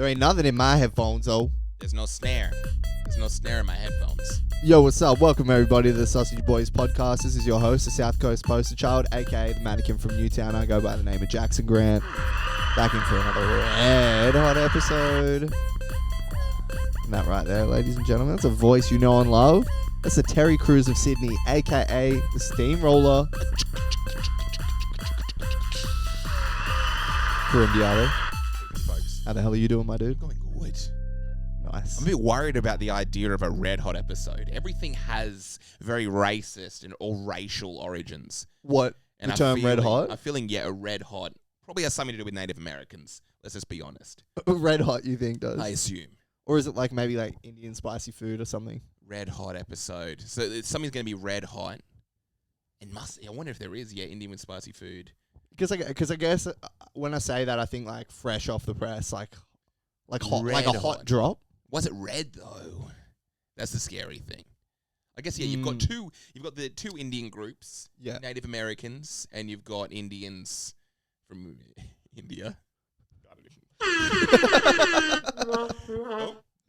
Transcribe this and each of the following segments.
There ain't nothing in my headphones, though. There's no snare. There's no snare in my headphones. Yo, what's up? Welcome, everybody, to the Sausage Boys podcast. This is your host, the South Coast Poster Child, a.k.a. the mannequin from Newtown. I go by the name of Jackson Grant. Back in for another red hot episode. And that right there, ladies and gentlemen, that's a voice you know and love. That's the Terry Crews of Sydney, a.k.a. the Steamroller. Corindiado. Folks. How the hell are you doing, my dude? Going good. Nice. I'm a bit worried about the idea of a red hot episode. Everything has very racist and all racial origins. What? And The term red hot? I'm feeling, a red hot probably has something to do with Native Americans. Let's just be honest. Red hot, you think, does? I assume. Or is it like maybe like Indian spicy food or something? Red hot episode. So something's going to be red hot. I wonder if there is, Indian with spicy food. Because I guess when I say that, I think like fresh off the press, like hot, Red like a hot drop. Was it red though? That's the scary thing. I guess you've got the two Indian groups. Yeah. Native Americans and you've got Indians from India.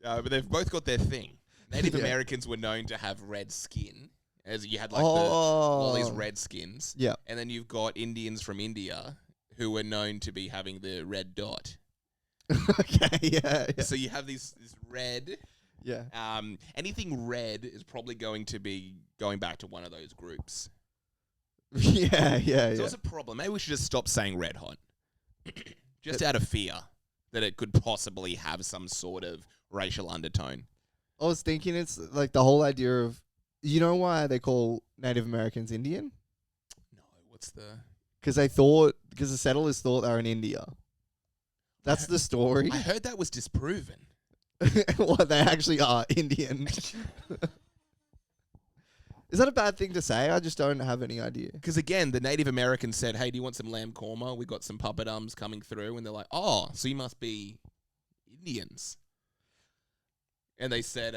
But they've both got their thing. Native Americans were known to have red skin. As you had like all these red skins. Yeah. And then you've got Indians from India who were known to be having the red dot. Okay, yeah. So you have this red. Yeah. Anything red is probably going to be going back to one of those groups. Yeah. So it's a problem. Maybe we should just stop saying red hot. Just out of fear that it could possibly have some sort of racial undertone. I was thinking it's like the whole idea of, you know why they call Native Americans Indian? No, what's the... Because the settlers thought they were in India. That's the story. I heard that was disproven. What, they actually are Indian. Is that a bad thing to say? I just don't have any idea. Because again, the Native Americans said, hey, do you want some lamb korma? We got some papadums coming through. And they're like, oh, so you must be Indians. And they said,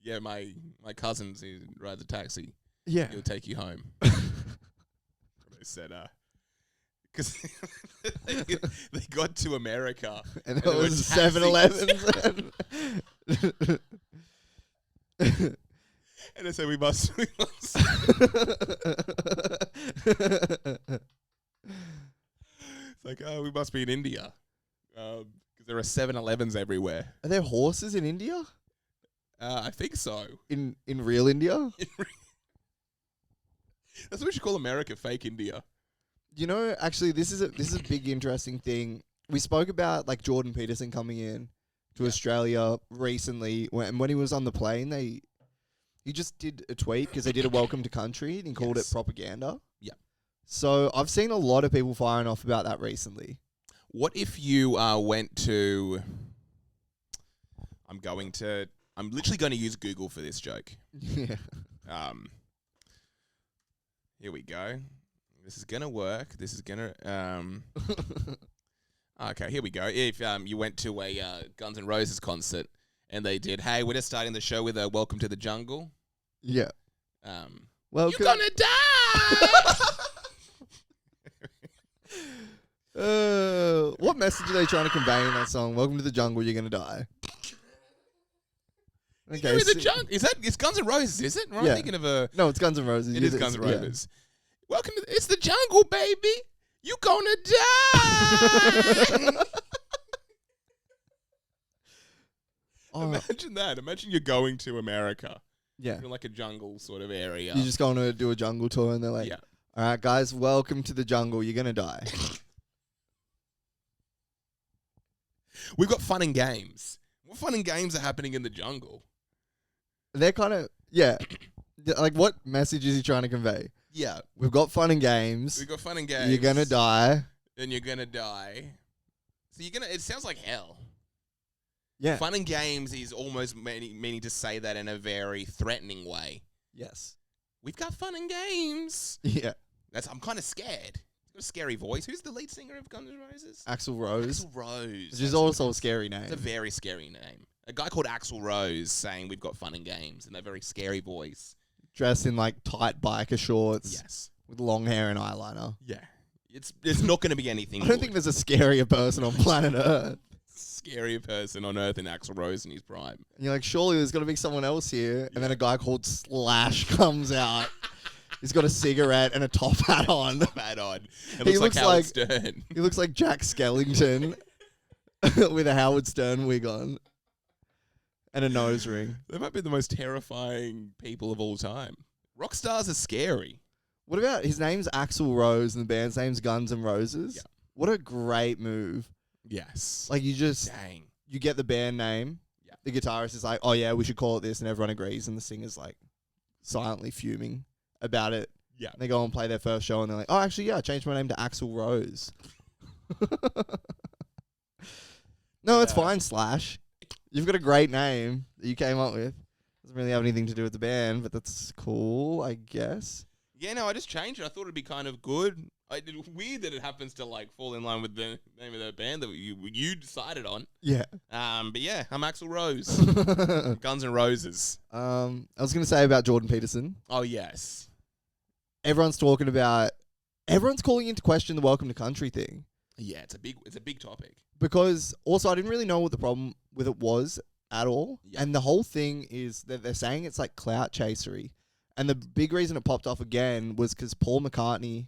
my cousins, he rides a taxi. Yeah. He'll take you home. They said, because they got to America. And it was 7-Elevens. And they said, we must. It's like, oh, we must be in India. Because there are 7-Elevens everywhere. Are there horses in India? I think so. In real India? That's what we should call America, fake India. You know, actually, this is a big interesting thing. We spoke about like Jordan Peterson coming in to Australia recently, when he was on the plane. He just did a tweet because they did a welcome to country and he called it propaganda. Yeah. So I've seen a lot of people firing off about that recently. What if you went to? I'm literally going to use Google for this joke. Yeah. Here we go. This is going to work. This is going to... Okay, here we go. If you went to a Guns N' Roses concert and they did, hey, we're just starting the show with a Welcome to the Jungle. Yeah. You're going to die! What message are they trying to convey in that song? Welcome to the jungle, you're going to die. Okay, it's Guns N' Roses, is it? Or am I thinking of a... No, it's Guns N' Roses. It is Guns N' Roses. Yeah. Welcome to... It's the jungle, baby! You gonna die! Imagine that. Imagine you're going to America. Yeah. In like a jungle sort of area. You're just going to do a jungle tour and they're like, all right, guys, welcome to the jungle. You're going to die. We've got fun and games. What fun and games are happening in the jungle? They're kind of, like what message is he trying to convey? Yeah. We've got fun and games. We've got fun and games. You're going to die. And you're going to die. So it sounds like hell. Yeah. Fun and games is almost meaning to say that in a very threatening way. Yes. We've got fun and games. Yeah. I'm kind of scared. He's got a scary voice. Who's the lead singer of Guns N' Roses? Axl Rose. Axl Rose. Which is also a scary name. It's a very scary name. A guy called Axl Rose saying we've got fun and games in a very scary voice. Dressed in like tight biker shorts. Yes. With long hair and eyeliner. Yeah. It's not going to be anything. I don't think there's a scarier person on planet Earth. Scarier person on Earth than Axl Rose in his prime. And you're like, surely there's got to be someone else here. And then a guy called Slash comes out. He's got a cigarette and a top hat on. It looks like Howard Stern. He looks like Jack Skellington with a Howard Stern wig on and a nose ring. They might be the most terrifying people of all time. Rock stars are scary. What about his name's Axl Rose and the band's name's Guns N' Roses? Yeah. What a great move. Yes. Like you Dang. you get the band name. Yeah. The guitarist is like, oh yeah, we should call it this, and everyone agrees, and the singer's like silently fuming about it. Yeah. And they go and play their first show, and they're like, oh, actually, yeah, I changed my name to Axl Rose. No, it's fine, Slash. You've got a great name that you came up with. Doesn't really have anything to do with the band, but that's cool, I guess. Yeah, no, I just changed it. I thought it'd be kind of good. It's weird that it happens to like fall in line with the name of the band that you decided on. Yeah. But yeah, I'm Axl Rose. Guns N' Roses. I was going to say about Jordan Peterson. Oh yes. Everyone's calling into question the Welcome to Country thing. Yeah, it's a big topic. Because also I didn't really know what the problem with it was at all. Yeah. And the whole thing is that they're saying it's like clout chasery. And the big reason it popped off again was because Paul McCartney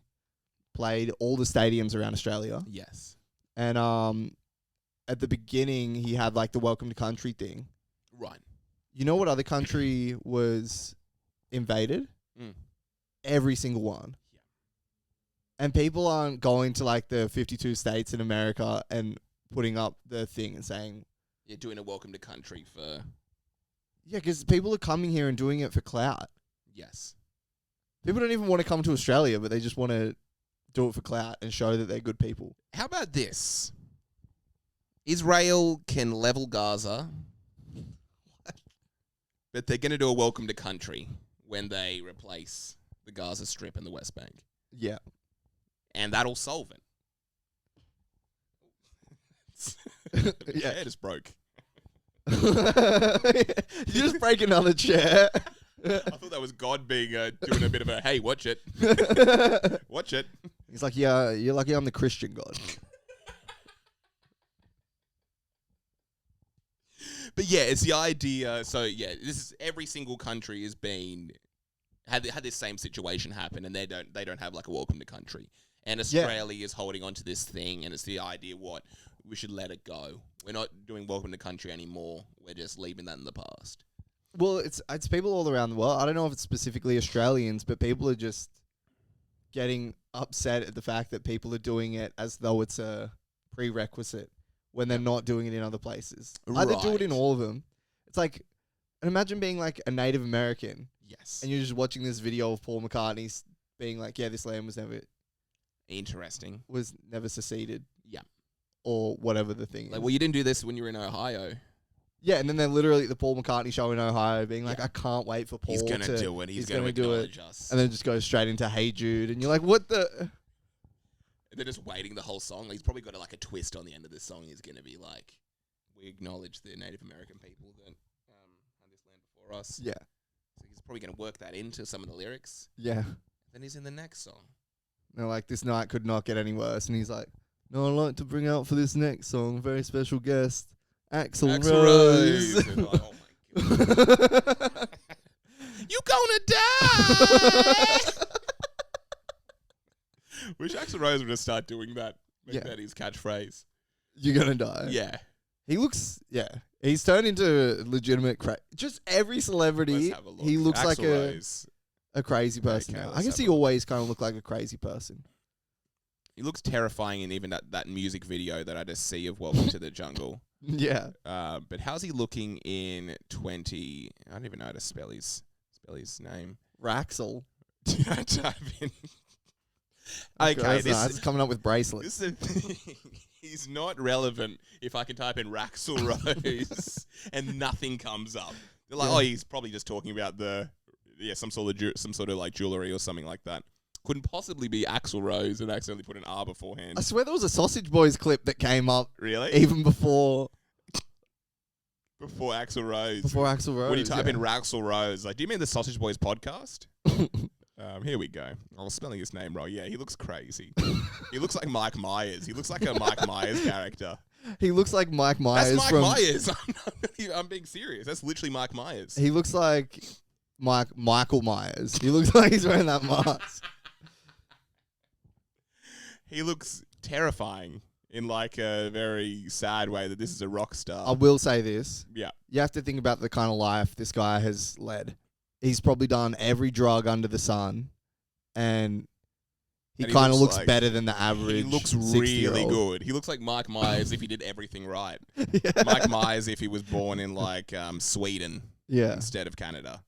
played all the stadiums around Australia. Yes. And at the beginning, he had like the Welcome to Country thing. Right. You know what other country was invaded? Every single one. Yeah. And people aren't going to like the 52 states in America and putting up the thing and saying... You're doing a Welcome to Country for... Yeah, because people are coming here and doing it for clout. Yes. People don't even want to come to Australia, but they just want to do it for clout and show that they're good people. How about this? Israel can level Gaza, but they're going to do a Welcome to Country when they replace the Gaza Strip and the West Bank. Yeah. And that'll solve it. Yeah. It just broke. You just break another chair. I thought that was God being doing a bit of a, hey, watch it. Watch it. He's like, yeah, you're lucky I'm the Christian God. But yeah, it's the idea. So yeah, this is every single country has had this same situation happen, and they don't have like a Welcome to Country. And Australia is holding on to this thing, and it's the idea we should let it go. We're not doing Welcome to Country anymore. We're just leaving that in the past. Well, it's people all around the world. I don't know if it's specifically Australians, but people are just getting upset at the fact that people are doing it as though it's a prerequisite when they're not doing it in other places. Like they do it in all of them. It's like, and imagine being like a Native American. Yes. And you're just watching this video of Paul McCartney being like, yeah, this land was never seceded. Yeah. Or whatever the thing is. Well, you didn't do this when you were in Ohio. Yeah, and then they're literally at the Paul McCartney show in Ohio being like, I can't wait for Paul He's going to do it. He's going to acknowledge us. And then just goes straight into Hey Jude. And you're like, what the... They're just waiting the whole song. He's probably got like a twist on the end of this song. He's going to be like, we acknowledge the Native American people that had this land before us. Yeah. So he's probably going to work that into some of the lyrics. Yeah. Then he's in the next song. They're like, this night could not get any worse. And he's like, no, I'd like to bring out for this next song, very special guest, Axl Rose. And like, oh my God. You gonna die! Wish Axl Rose would just start doing that. Make that his catchphrase. You're gonna die. Yeah. He looks, he's turned into a legitimate just every celebrity, Let's have a look. he looks Axl like Rose. a crazy person Okay, now. let's I guess have he a look. always kind of looked like a crazy person. He looks terrifying in even that music video that I just see of Welcome to the Jungle. Yeah. But how's he looking in 20... I don't even know how to spell his name. Raxel. Type in... Okay, this is coming up with bracelets. This is the thing. He's not relevant if I can type in Raxel Rose and nothing comes up. They're like, oh, he's probably just talking about some sort of like jewelry or something like that. Couldn't possibly be Axl Rose and accidentally put an R beforehand. I swear there was a Sausage Boys clip that came up. Really? Even before Axl Rose. Before Axl Rose. When you type in Raxel Rose, like, do you mean the Sausage Boys podcast? Here we go. I was spelling his name wrong. Yeah, he looks crazy. He looks like Mike Myers. He looks like a Mike Myers character. He looks like Mike Myers. That's Mike Myers. I'm being serious. That's literally Mike Myers. He looks like Michael Myers. He looks like he's wearing that mask. He looks terrifying in like a very sad way that this is a rock star. I will say this. Yeah. You have to think about the kind of life this guy has led. He's probably done every drug under the sun, and he kind of looks like better than the average. He looks really good. He looks like Mike Myers if he did everything right. Yeah. Mike Myers if he was born in like Sweden instead of Canada.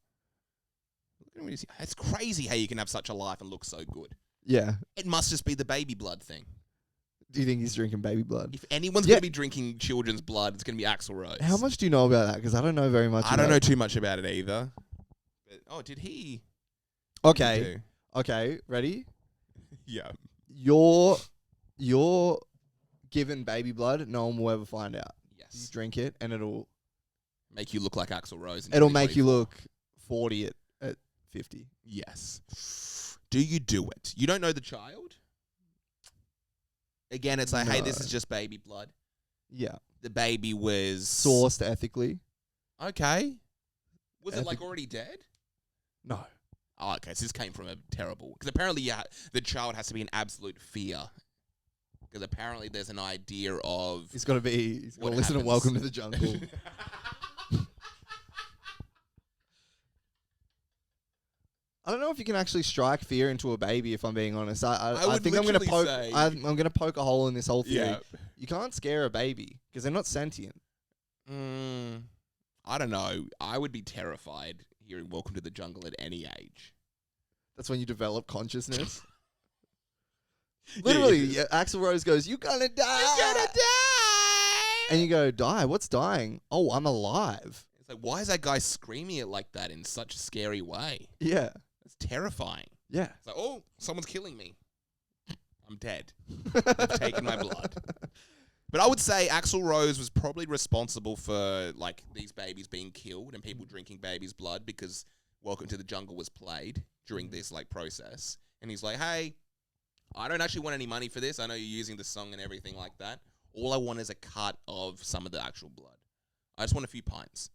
It's crazy how you can have such a life and look so good. Yeah. It must just be the baby blood thing. Do you think he's drinking baby blood? If anyone's going to be drinking children's blood, it's going to be Axl Rose. How much do you know about that? Because I don't know very much. I don't know too much about it either. But, did he? Okay. Okay. Ready? Yeah. You're given baby blood. No one will ever find out. Yes. You drink it, and it'll make you look like Axl Rose. It'll make you look 40 at 50. Yes. Do you do it? You don't know the child? Again, it's like, hey, this is just baby blood. Yeah. The baby was sourced ethically. Okay. Was it like already dead? No. Oh, okay. So this came from a terrible... Because apparently the child has to be in absolute fear. Because apparently there's an idea of... He's got to listen to Welcome to the Jungle. I don't know if you can actually strike fear into a baby, if I'm being honest. I think I'm going to poke... I'm going to poke a hole in this whole theory. Yeah. You can't scare a baby because they're not sentient. I don't know. I would be terrified hearing Welcome to the Jungle at any age. That's when you develop consciousness. Literally, Axl Rose goes, "You're gonna die! You're gonna die!" And you go, "Die? What's dying? Oh, I'm alive." It's like, why is that guy screaming it like that in such a scary way? Yeah. It's terrifying. Yeah. It's like, oh, someone's killing me. I'm dead. They've taken my blood. But I would say Axl Rose was probably responsible for like these babies being killed and people drinking babies' blood because Welcome to the Jungle was played during this like process. And he's like, hey, I don't actually want any money for this. I know you're using the song and everything like that. All I want is a cut of some of the actual blood. I just want a few pints.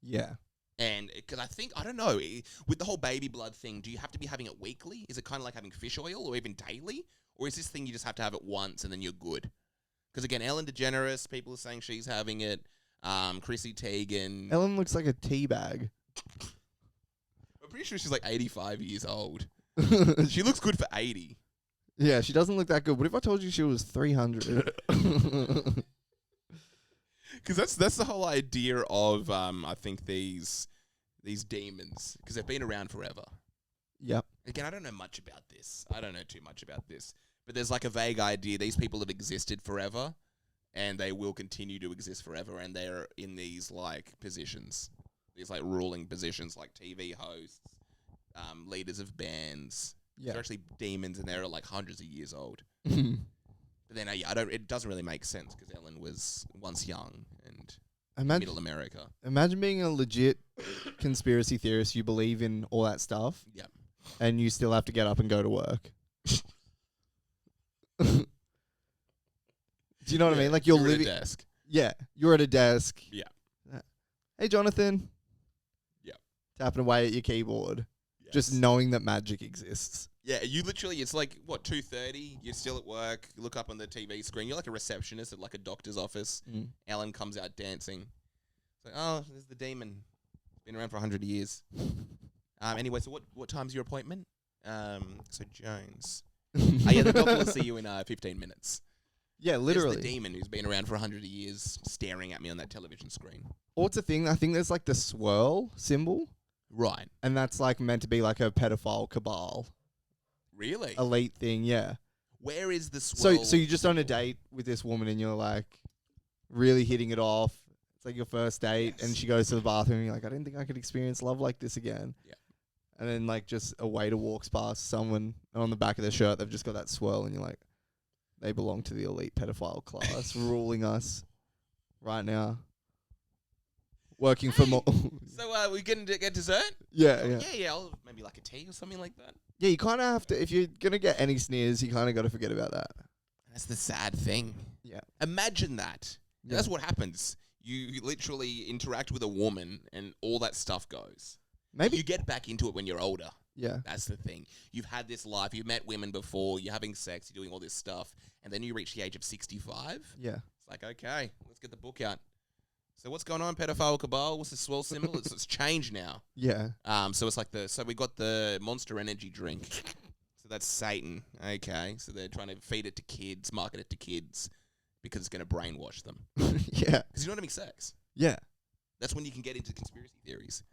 Yeah. And because I don't know, with the whole baby blood thing, do you have to be having it weekly? Is it kind of like having fish oil or even daily? Or is this thing you just have to have it once and then you're good? Because again, Ellen DeGeneres, people are saying she's having it. Chrissy Teigen. Ellen looks like a tea bag. I'm pretty sure she's like 85 years old. She looks good for 80. Yeah, she doesn't look that good. What if I told you she was 300? Because that's the whole idea of I think these demons, because they've been around forever. Yep. Again, I don't know much about this. I don't know too much about this. But there's like a vague idea. These people have existed forever, and they will continue to exist forever, and they're in these like positions, these like ruling positions, like TV hosts, leaders of bands. Yeah. They're actually demons, and they're like hundreds of years old. But then it doesn't really make sense because Ellen was once young and middle America. Imagine being a legit conspiracy theorist. You believe in all that stuff. Yeah. And you still have to get up and go to work. Do you know what I mean? Like you're living at a desk. Yeah, you're at a desk. Yeah. Hey, Jonathan. Yeah. Tapping away at your keyboard. Yes. Just knowing that magic exists. Yeah, you literally, it's like, 2:30, you're still at work, you look up on the TV screen, you're like a receptionist at like a doctor's office. Ellen comes out dancing. It's like, oh, there's the demon. Been around for 100 years. Anyway, so what time's your appointment? So Jones. The doctor will see you in 15 minutes. Yeah, literally. There's the demon who's been around for 100 years staring at me on that television screen. Or what's the thing? I think there's like the swirl symbol. Right. And that's like meant to be like a pedophile cabal. Really? Elite thing, yeah. Where is the swirl? So you're just on a date with this woman and you're like really hitting it off. It's like your first date and she goes to the bathroom and you're like, I didn't think I could experience love like this again. Yeah. And then like just a waiter walks past someone and on the back of their shirt they've just got that swirl and you're like, they belong to the elite pedophile class ruling us right now. working for more. So we getting to get dessert? Yeah. I'll maybe like a tea or something like that. Yeah, you kind of have to, if you're going to get any sneers, you kind of got to forget about that. That's the sad thing. Yeah. Imagine that. Yeah. That's what happens. You literally interact with a woman and all that stuff goes. Maybe. You get back into it when you're older. Yeah. That's the thing. You've had this life. You've met women before. You're having sex. You're doing all this stuff. And then you reach the age of 65. Yeah. It's like, okay, let's get the book out. So what's going on, pedophile cabal? What's the swell symbol? It's changed now. Yeah. So it's like so we got the Monster Energy drink. So that's Satan. Okay. So they're trying to feed it to kids, market it to kids because it's going to brainwash them. Yeah. Because you're not having sex. Yeah. That's when you can get into conspiracy theories.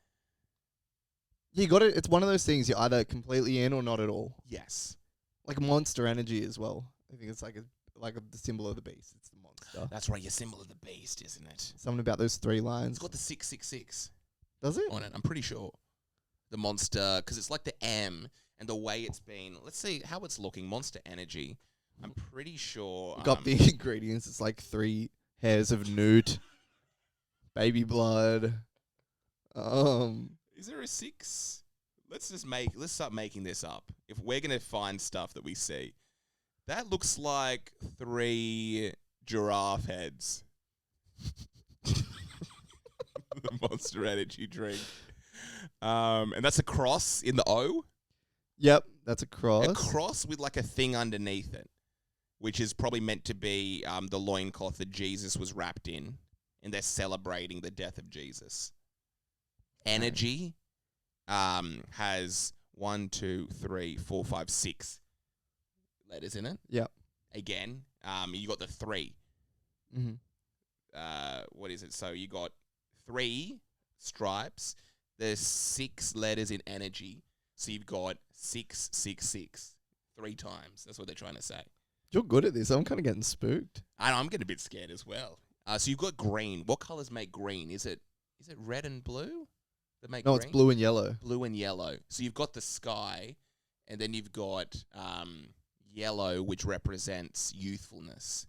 You got it. It's one of those things you're either completely in or not at all. Yes. Like Monster Energy as well. I think it's the symbol of the beast. It's the monster. That's right. Your symbol of the beast, isn't it? Something about those 3 lines. It's got the 666 Does it? on it. I'm pretty sure. The monster, because it's like the M and the way it's been. Let's see how it's looking. Monster Energy. I'm pretty sure. Got the ingredients. It's like 3 hairs of newt, baby blood. Is there a 6? Let's start making this up. If we're gonna find stuff that we see, that looks like 3 giraffe heads. The Monster Energy drink. And that's a cross in the O. Yep, that's a cross. A cross with like a thing underneath it, which is probably meant to be the loincloth that Jesus was wrapped in, and they're celebrating the death of Jesus. Energy has 1, 2, 3, 4, 5, 6 letters in it. Yep. Again, you got the 3. Mm-hmm. What is it? So you got 3 stripes. There's 6 letters in energy. So you've got 666 3 times. That's what they're trying to say. You're good at this. I'm kind of getting spooked. I know, I'm getting a bit scared as well. So you've got green. What colors make green? Is it red and blue that make green? No, it's blue and yellow. Blue and yellow. So you've got the sky, and then you've got yellow, which represents youthfulness.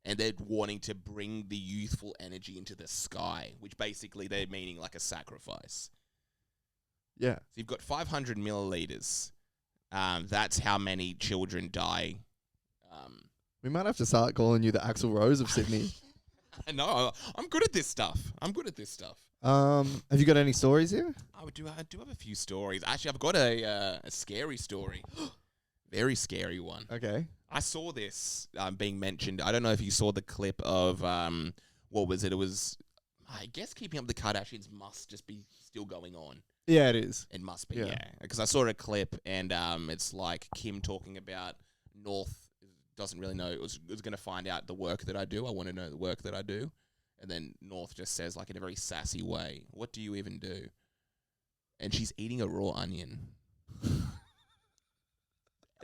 And they're wanting to bring the youthful energy into the sky, which basically they're meaning like a sacrifice. Yeah. So you've got 500 milliliters. That's how many children die. We might have to start calling you the Axl Rose of Sydney. No, I'm good at this stuff. Have you got any stories here? I do have a few stories. Actually, I've got a scary story. Very scary one. Okay. I saw this being mentioned. I don't know if you saw the clip of, what was it? It was, I guess Keeping Up with the Kardashians must just be still going on. Yeah, it is. It must be, yeah. Because I saw a clip, and it's like Kim talking about North doesn't really know. It was going to find out the work that I do. I want to know the work that I do. And then North just says, like in a very sassy way, "What do you even do?" And she's eating a raw onion.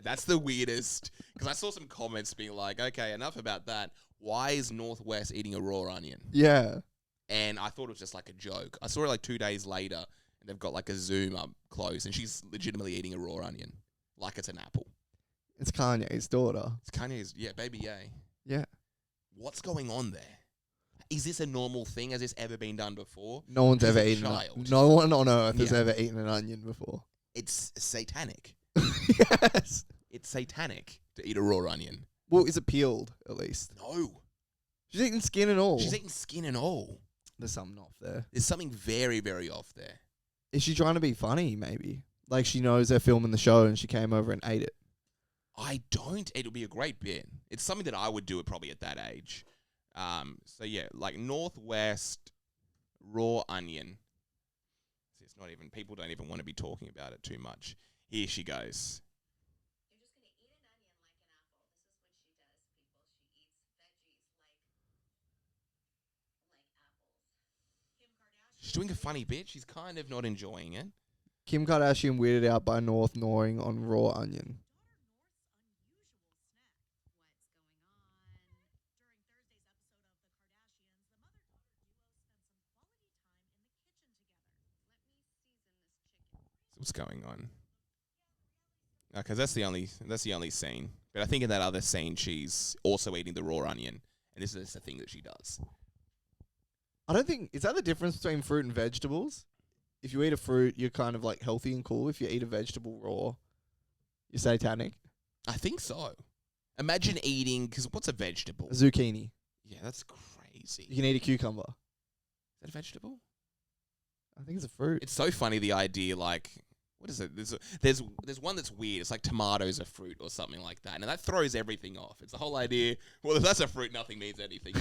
That's the weirdest. Because I saw some comments being like, okay, enough about that. Why is Northwest eating a raw onion? Yeah. And I thought it was just like a joke. I saw it like 2 days later, and they've got like a zoom up close, and she's legitimately eating a raw onion. Like it's an apple. It's Kanye's daughter. It's Kanye's, yeah, baby yay. Yeah. What's going on there? Is this a normal thing? Has this ever been done before? No one's As ever a eaten child. No one on earth has Yeah. ever eaten an onion before. It's satanic. Yes. It's satanic to eat a raw onion. Well, is it peeled, at least? No. She's eating skin and all. She's eating skin and all. There's something off there. There's something very, very off there. Is she trying to be funny, maybe? Like she knows they're filming the show and she came over and ate it. I don't. It'll be a great bit. It's something that I would do it probably at that age. So yeah, like Northwest raw onion. It's not even, people don't even want to be talking about it too much. Here she goes. She's doing a funny bit. She's kind of not enjoying it. Kim Kardashian weirded out by North gnawing on raw onion. What's going on? Okay, that's the only scene. But I think in that other scene, she's also eating the raw onion, and this is the thing that she does. I don't think is that the difference between fruit and vegetables. If you eat a fruit, you're kind of like healthy and cool. If you eat a vegetable raw, you're satanic. I think so. Imagine eating, because what's a vegetable? A zucchini. Yeah, that's crazy. You can eat a cucumber. Is that a vegetable? I think it's a fruit. It's so funny, the idea, like, what is it? There's one that's weird. It's like tomatoes are fruit or something like that. And that throws everything off. It's the whole idea, well, if that's a fruit, nothing means anything.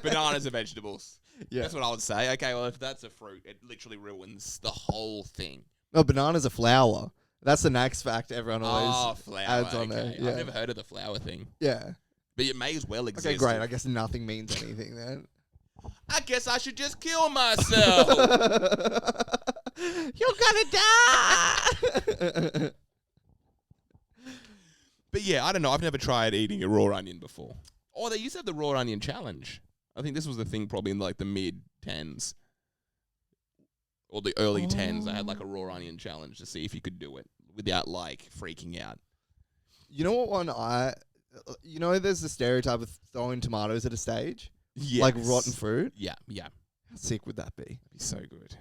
Bananas are vegetables. Yeah. That's what I would say. Okay, well, if that's a fruit, it literally ruins the whole thing. No, banana's a flower. That's the next fact everyone always flour. adds on there. Yeah. I've never heard of the flour thing. Yeah. But it may as well exist. Okay, great. I guess nothing means anything then. I guess I should just kill myself. You're gonna die. But yeah, I don't know. I've never tried eating a raw onion before. Oh, they used to have the raw onion challenge. I think this was the thing probably in like the mid-10s. Or the early 10s. They had like a raw onion challenge to see if you could do it without like freaking out. You know what one you know there's the stereotype of throwing tomatoes at a stage? Yes. Like rotten fruit? Yeah. How sick would that be? That'd be so good.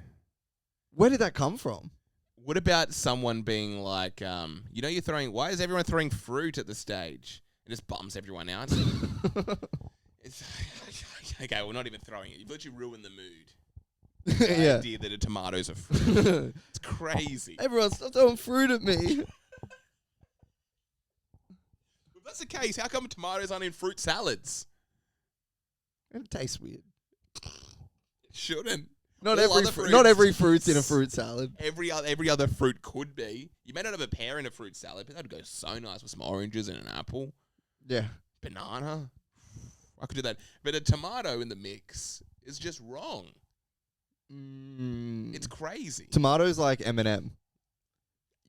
Where did that come from? What about someone being like, why is everyone throwing fruit at the stage? It just bums everyone out. It's okay, we're not even throwing it. You've literally ruined the mood. The idea that a tomato's a fruit. It's crazy. Everyone stop throwing fruit at me. If that's the case, how come tomatoes aren't in fruit salads? It tastes weird. It shouldn't. Not every fruit's in a fruit salad. Every other fruit could be. You may not have a pear in a fruit salad, but that'd go so nice with some oranges and an apple. Yeah. Banana. I could do that. But a tomato in the mix is just wrong. It's crazy. Tomatoes like Eminem.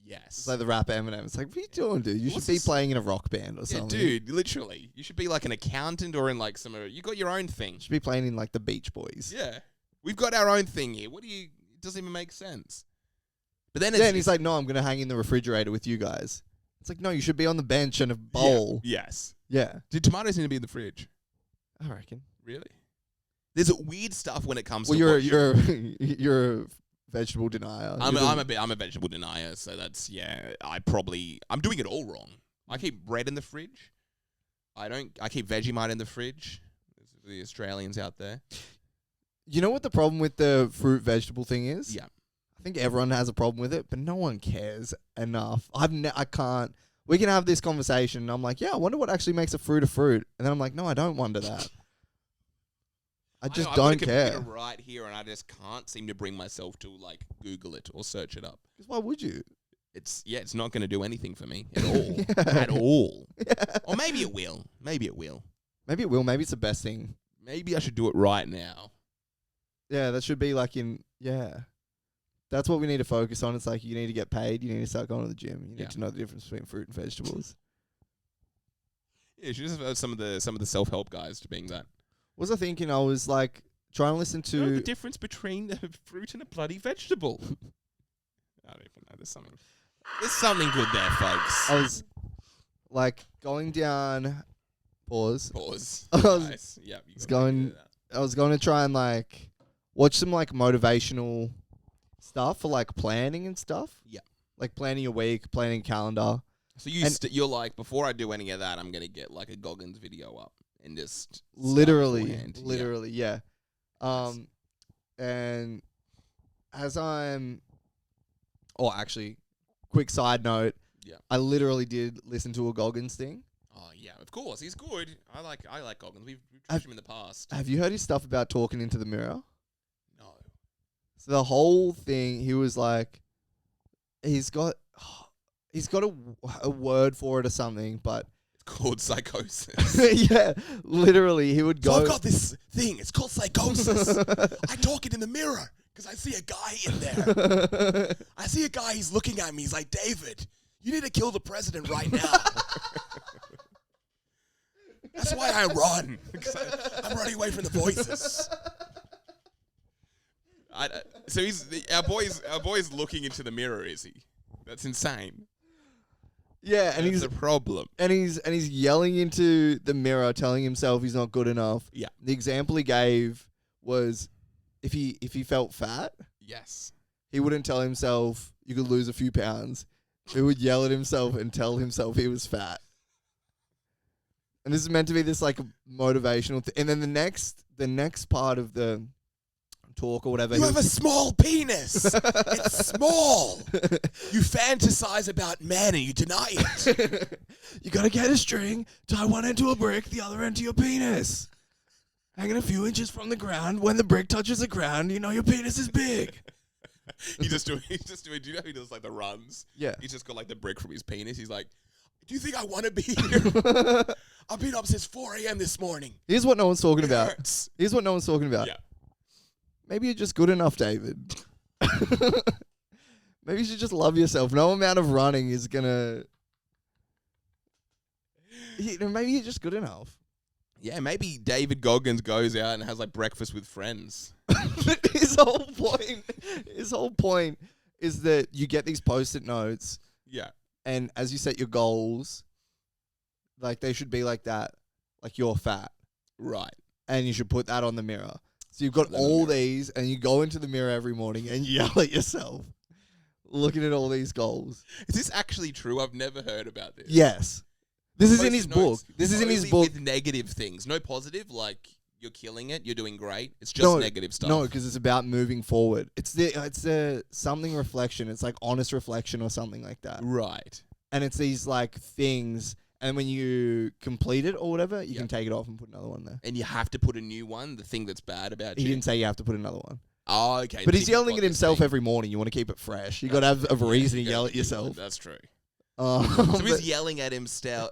Yes. It's like the rapper Eminem. It's like, what are you doing, dude? You should be playing in a rock band or something. Dude, literally. You should be like an accountant or in like some... You got your own thing. You should be playing in like the Beach Boys. Yeah. We've got our own thing here. It doesn't even make sense. But then and he's like, no, I'm going to hang in the refrigerator with you guys. It's like, no, you should be on the bench in a bowl. Yeah. Yes. Yeah. Do tomatoes need to be in the fridge? I reckon. Really? There's weird stuff when it comes to... Well, you're a vegetable denier. I'm a vegetable denier, so that's, I'm doing it all wrong. I keep bread in the fridge. I keep Vegemite in the fridge. There's the Australians out there. You know what the problem with the fruit vegetable thing is? Yeah. I think everyone has a problem with it, but no one cares enough. I can't. We can have this conversation, and I'm like, yeah, I wonder what actually makes a fruit. And then I'm like, no, I don't wonder that. I just don't care. I've got a computer right here, and I just can't seem to bring myself to like Google it or search it up. Because why would you? It's not going to do anything for me at all. At all. Yeah. Or maybe it will. Maybe it will. Maybe it will. Maybe it's the best thing. Maybe I should do it right now. Yeah, that should be like that's what we need to focus on. It's like you need to get paid. You need to start going to the gym. You need to know the difference between fruit and vegetables. Yeah, you should just have some of the self-help guys to being that. What was I thinking? I was like trying to listen to... You know the difference between a fruit and a bloody vegetable. I don't even know. There's something good there, folks. I was like going down... Pause. Nice. Yeah, I was going to try and like watch some like motivational stuff for like planning and stuff. Yeah. Like planning your week, planning calendar. So you're like, before I do any of that, I'm going to get like a Goggins video up and just... Literally, yeah. Nice. And as actually, quick side note. Yeah. I literally did listen to a Goggins thing. Oh yeah, of course, he's good. I like Goggins. We've tried him in the past. Have you heard his stuff about talking into the mirror? No. So the whole thing, he was like, he's got a word for it or something, but it's called psychosis. yeah, literally, he would go. So I've got this thing. It's called psychosis. I talk it in the mirror because I see a guy in there. I see a guy. He's looking at me. He's like, David, you need to kill the president right now. That's why I run. I'm running away from the voices. So our boy's looking into the mirror, is he? That's insane. Yeah, and he's a problem. And he's yelling into the mirror, telling himself he's not good enough. Yeah. The example he gave was if he felt fat, Yes. he wouldn't tell himself you could lose a few pounds. He would yell at himself and tell himself he was fat. And this is meant to be this like motivational thing. And then the next part of the talk or whatever. You have a small penis. It's small. You fantasize about man and you deny it. You gotta get a string, tie one end to a brick, the other end to your penis. Hanging a few inches from the ground. When the brick touches the ground, you know your penis is big. He's just doing, do you know he does like the runs? Yeah. He's just got like the brick from his penis. He's like, do you think I want to be here? I've been up since 4 a.m. this morning. Here's what no one's talking It about. hurts. Here's what no one's talking about. Yeah. Maybe you're just good enough, David. Maybe you should just love yourself. No amount of running is gonna... maybe you're just good enough. Yeah, maybe David Goggins goes out and has like breakfast with friends. His whole point is that you get these post-it notes, Yeah. and as you set your goals, like they should be like that, like you're fat, Right. and you should put that on the mirror. So you've got all these, and you go into the mirror every morning and yell at yourself, looking at all these goals. Is this actually true? I've never heard about this. Yes, this is in Post-it his book. notes This is in his only book. with negative things. No positive, like you're killing it, you're doing great. It's just negative stuff. No, because it's about moving forward. It's the something reflection. It's like honest reflection or something like that. Right. And it's these like things, and when you complete it or whatever, you Yeah. can take it off and put another one there. And you have to put a new one, the thing that's bad about He you. didn't say you have to put another one. Oh, okay. But he's You've yelling got at this himself thing. every morning. You want to keep it fresh. You got to have a reason to Yeah, yell at you got it. yourself. That's true. So So he's yelling at himself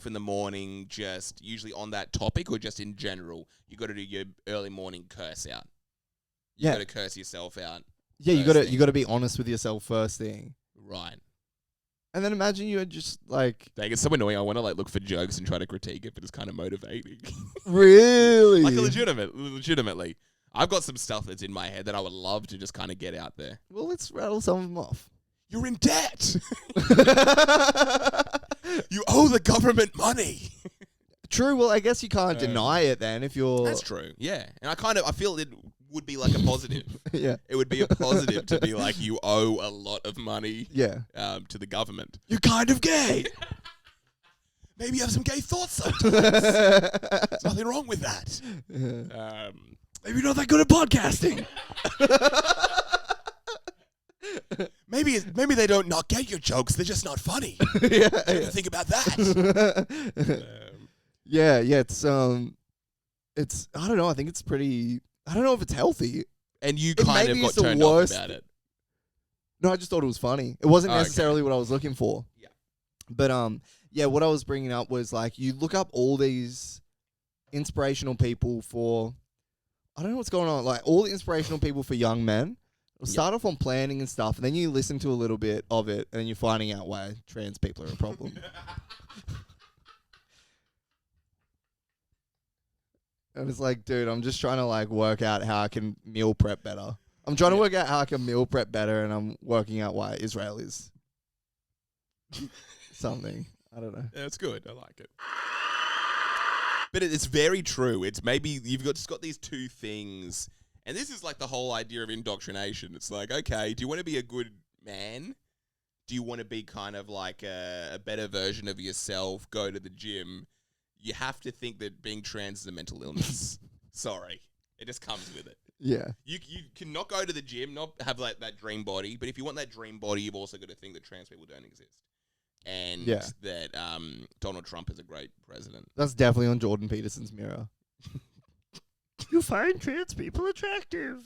in the morning, just usually on that topic or just in general. You got to do your early morning curse out. You got to curse yourself out. Yeah, you first got to be honest with yourself first thing. Right. And then imagine you had just like Dang, it's so annoying. I want to like look for jokes and try to critique it, but it's kind of motivating. really Like legitimately. I've got some stuff that's in my head that I would love to just kind of get out there. Well, let's rattle some of them off. You're in debt. You owe the government money. True. Well, I guess you can't deny it then if you're. That's true. Yeah. And I feel it would be like a positive. Yeah. It would be a positive to be like, you owe a lot of money Yeah. to the government. You're kind of gay. Maybe you have some gay thoughts sometimes. There's nothing wrong with that. Maybe you're not that good at podcasting. Maybe they don't not get your jokes. They're just not funny. Yeah. Think about that. Yeah. It's I don't know. I think it's pretty. I don't know if it's healthy. And you kind of maybe got it's the turned off worst. about it. No, I just thought it was funny. It wasn't Okay. necessarily what I was looking for. Yeah. But yeah, what I was bringing up was like you look up all these inspirational people for. I don't know what's going on. Like all the inspirational people for young men. It'll start off on planning and stuff, and then you listen to a little bit of it, and then you're finding out why trans people are a problem. And it's like, dude, I'm just trying to like work out how I can meal prep better. I'm trying to work out how I can meal prep better, and I'm working out why Israel is something. I don't know. Yeah, it's good. I like it. But it's very true. It's maybe you've just got these two things. And this is like the whole idea of indoctrination. It's like, okay, do you want to be a good man? Do you want to be kind of like a better version of yourself? Go to the gym. You have to think that being trans is a mental illness. Sorry. It just comes with it. Yeah. You cannot go to the gym, not have like that dream body. But if you want that dream body, you've also got to think that trans people don't exist. And that Donald Trump is a great president. That's definitely on Jordan Peterson's mirror. You find trans people attractive.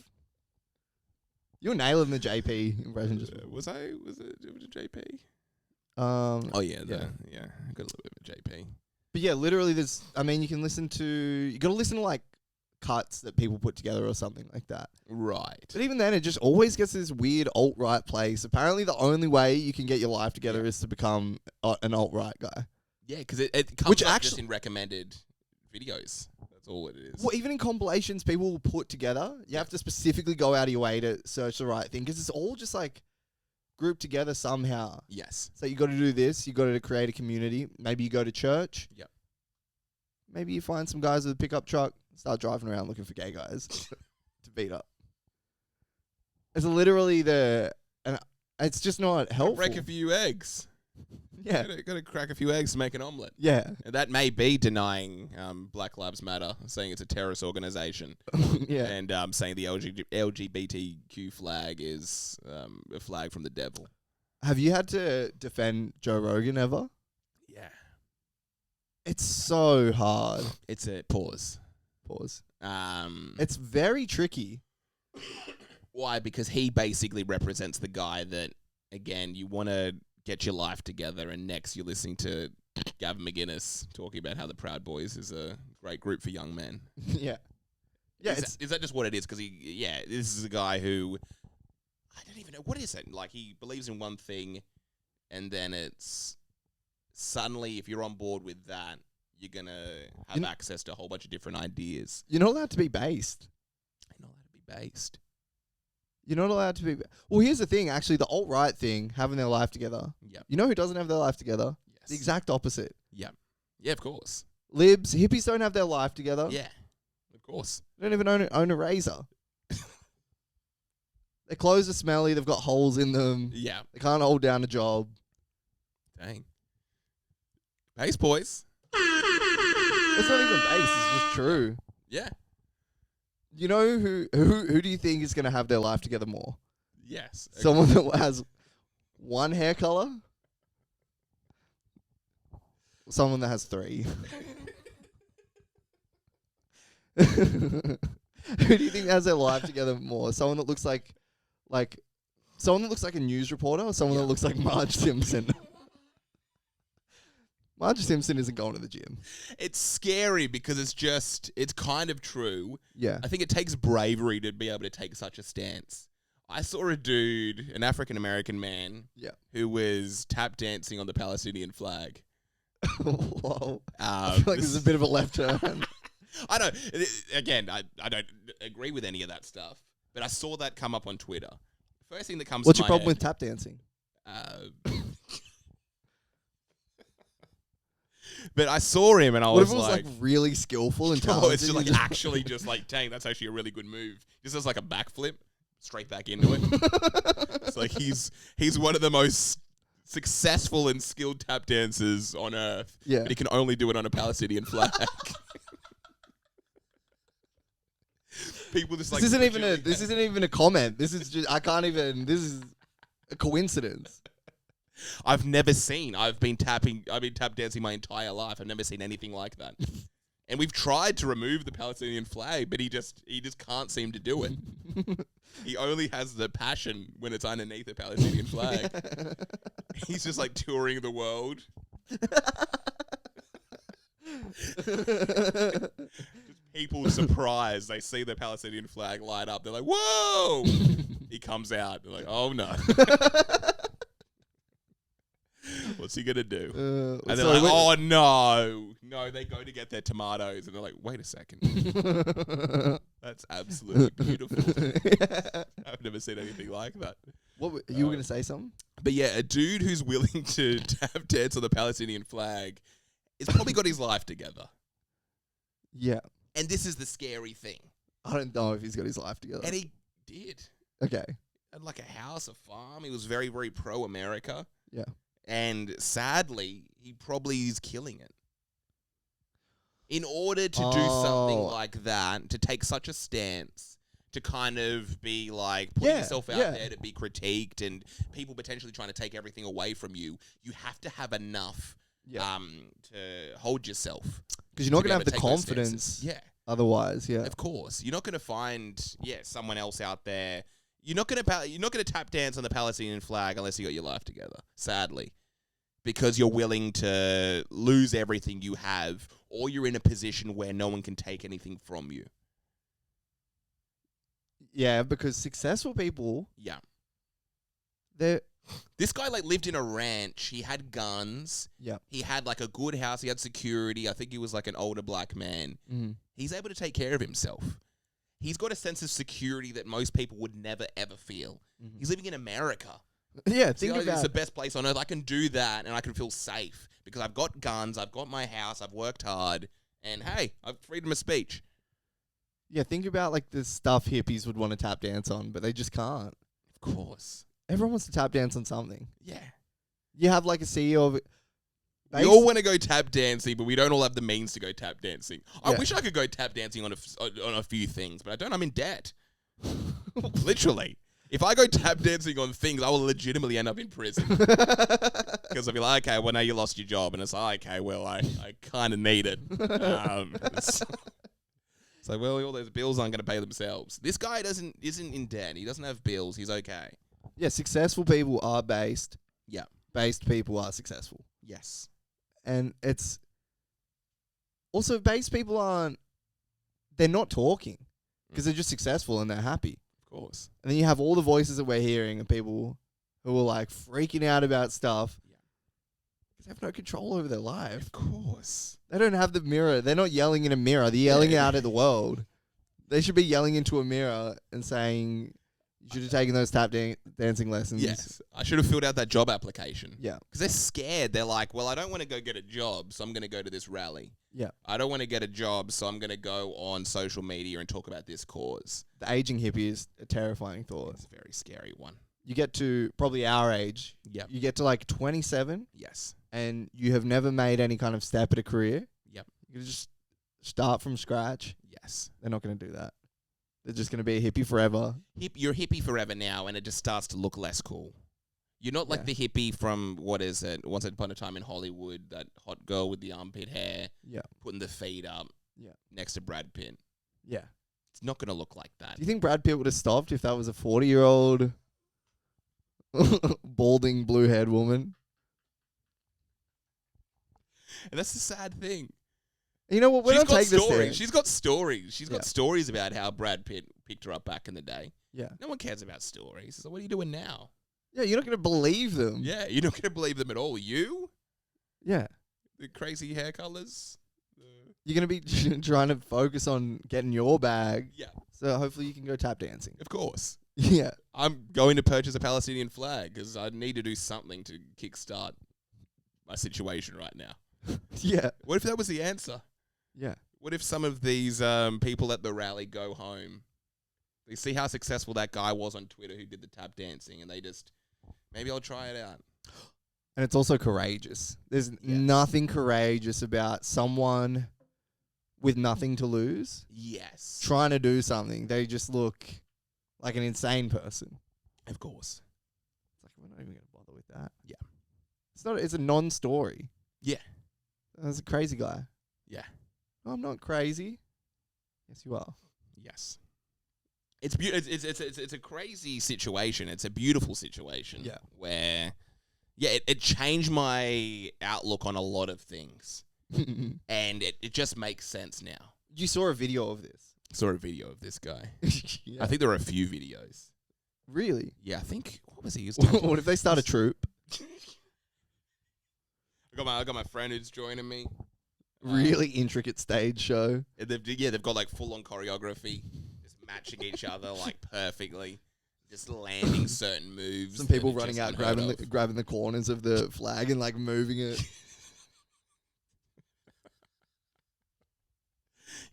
You were nailing the JP impression just. Was it JP? Oh yeah, I got a little bit of a JP. But yeah, literally, you can listen to. You got to listen to like cuts that people put together or something like that. Right. But even then, it just always gets to this weird alt-right place. Apparently, the only way you can get your life together is to become an alt-right guy. Yeah, because it comes up just in recommended videos. That's all it is. Well, even in compilations, people will put together. You have to specifically go out of your way to search the right thing because it's all just like grouped together somehow. Yes. So you got to do this. You got to create a community. Maybe you go to church. Yep. Maybe you find some guys with a pickup truck, start driving around looking for gay guys to beat up. It's literally and it's just not helpful. Break a few eggs. Yeah. Got to crack a few eggs to make an omelette. Yeah. And that may be denying Black Lives Matter, saying it's a terrorist organization. Yeah. And saying the LGBTQ flag is a flag from the devil. Have you had to defend Joe Rogan ever? Yeah. It's so hard. It's a pause. It's very tricky. Why? Because he basically represents the guy that, again, you want to get your life together, and next you're listening to Gavin McInnes talking about how the Proud Boys is a great group for young men. Yeah. Yeah. Is that just what it is? Because this is a guy who, I don't even know, what is it? Like, he believes in one thing, and then it's suddenly, if you're on board with that, you're going to have access to a whole bunch of different ideas. You're not allowed to be based. You're not allowed to be based. You're not allowed to be... Well, here's the thing, actually. The alt-right thing, having their life together. Yep. You know who doesn't have their life together? Yes. The exact opposite. Yeah. Yeah, of course. Libs, hippies don't have their life together. Yeah, of course. They don't even own a razor. Their clothes are smelly. They've got holes in them. Yeah. They can't hold down a job. Dang. Base boys. It's not even base. It's just true. Yeah. You know who do you think is going to have their life together more? Yes. Someone that has one hair color? Someone that has three? Who do you think has their life together more? Someone that looks like someone that looks like a news reporter, or someone that looks like Marge Simpson? Marge Simpson isn't going to the gym. It's scary because it's kind of true. Yeah. I think it takes bravery to be able to take such a stance. I saw a dude, an African-American man, who was tap dancing on the Palestinian flag. Whoa. I feel like there's a bit of a left turn. I know. Again, I don't agree with any of that stuff, but I saw that come up on Twitter. First thing that comes What's to your my problem head, with tap dancing? But I saw him and I What was if it was like really skillful and talented? oh, it's just like actually just like, dang, that's actually a really good move. Just as like a backflip, straight back into it. It's like he's one of the most successful and skilled tap dancers on earth. Yeah. But he can only do it on a Palestinian flag. People just like this isn't even a comment. This is just this is a coincidence. I've been tap dancing my entire life. I've never seen anything like that. And we've tried to remove the Palestinian flag, but he just can't seem to do it. He only has the passion when it's underneath the Palestinian flag. He's just like touring the world. Just people surprised. They see the Palestinian flag light up. They're like, whoa! He comes out. They're like, oh no. What's he gonna do? And they're like, oh no, they go to get their tomatoes, and they're like, wait a second, that's absolutely beautiful. I've never seen anything like that. What you were gonna say something? But yeah, a dude who's willing to tap dance on the Palestinian flag has probably got his life together. Yeah, and this is the scary thing. I don't know if he's got his life together, and he did. Okay, had like a house, a farm. He was very, very pro-America. Yeah. And sadly, he probably is killing it. In order to do something like that, to take such a stance, to kind of be like, put yourself out there to be critiqued and people potentially trying to take everything away from you, you have to have enough to hold yourself. Because you're not going to have the confidence. Yeah. Otherwise, yeah. Of course. You're not going to find, someone else out there. You're not going to tap dance on the Palestinian flag unless you got your life together, sadly. Because you're willing to lose everything you have, or you're in a position where no one can take anything from you. Yeah, because successful people... Yeah. This guy lived in a ranch. He had guns. Yeah. He had a good house. He had security. I think he was an older black man. Mm-hmm. He's able to take care of himself. He's got a sense of security that most people would never, ever feel. Mm-hmm. He's living in America. Yeah, think about it's the best place on earth. I can do that, and I can feel safe because I've got guns, I've got my house, I've worked hard, and hey, I've freedom of speech. Yeah, think about the stuff hippies would want to tap dance on, but they just can't. course. Everyone wants to tap dance on something. Yeah. You have like a CEO of it. We all want to go tap dancing, but we don't all have the means to go tap dancing. I Yeah. wish I could go tap dancing on a few things, but I don't. I'm in debt. Literally. If I go tap dancing on things, I will legitimately end up in prison. Because I'll be like, okay, well, now you lost your job. And it's like, okay, well, I kind of need it. So, well, all those bills aren't going to pay themselves. This guy isn't in debt. He doesn't have bills. He's okay. Yeah, successful people are based. Yeah. Based people are successful. Yes. And it's also based people they're not talking because they're just successful and they're happy. Of course. And then you have all the voices that we're hearing of people who are like freaking out about stuff because they have no control over their life. Of course. They don't have the mirror. They're not yelling in a mirror. They're yelling out at the world. They should be yelling into a mirror and saying, you should have taken those tap dancing lessons. Yes. I should have filled out that job application. Yeah. Because they're scared. They're like, well, I don't want to go get a job, so I'm going to go to this rally. Yeah. I don't want to get a job, so I'm going to go on social media and talk about this cause. The aging hippie is a terrifying thought. It's a very scary one. You get to probably our age. Yep. You get to like 27 Yes. and you have never made any kind of step at a career. Yep. You can just start from scratch. Yes. They're not going to do that. They're just going to be a hippie forever. You're a hippie forever now, and it just starts to look less cool. You're not like the hippie from, what is it, Once Upon a Time in Hollywood, that hot girl with the armpit hair, Yeah. putting the feet up next to Brad Pitt. Yeah. It's not going to look like that. Do you think Brad Pitt would have stopped if that was a 40-year-old balding blue-haired woman? And that's the sad thing. You know what? We don't take this stories. thing. She's got stories. She's got stories about how Brad Pitt picked her up back in the day. Yeah. No one cares about stories. So what are you doing now? Yeah, you're not going to believe them. Yeah, you're not going to believe them at all. You? Yeah. The crazy hair colors? You're going to be trying to focus on getting your bag. Yeah. So hopefully you can go tap dancing. Of course. Yeah. I'm going to purchase a Palestinian flag because I need to do something to kickstart my situation right now. Yeah. What if that was the answer? Yeah. What if some of these people at the rally go home? They see how successful that guy was on Twitter who did the tap dancing, and they just, maybe I'll try it out. And it's also courageous. There's nothing courageous about someone with nothing to lose. Yes. Trying to do something. They just look like an insane person. Of course. It's like, we're not even going to bother with that. Yeah. It's a non-story. Yeah. That's a crazy guy. Yeah. No, I'm not crazy. Yes, you are. Yes. It's a crazy situation. It's a beautiful situation. Yeah. Where, it changed my outlook on a lot of things. And it just makes sense now. You saw a video of this. Saw a video of this guy. Yeah. I think there are a few videos. Really? Yeah, I think, what was he? What if they start a troop? I got my friend who's joining me. Really intricate stage show. And they've got like full on choreography, just matching each other like perfectly, just landing certain moves. Some people that are running just out, unheard of. grabbing the corners of the flag and like moving it.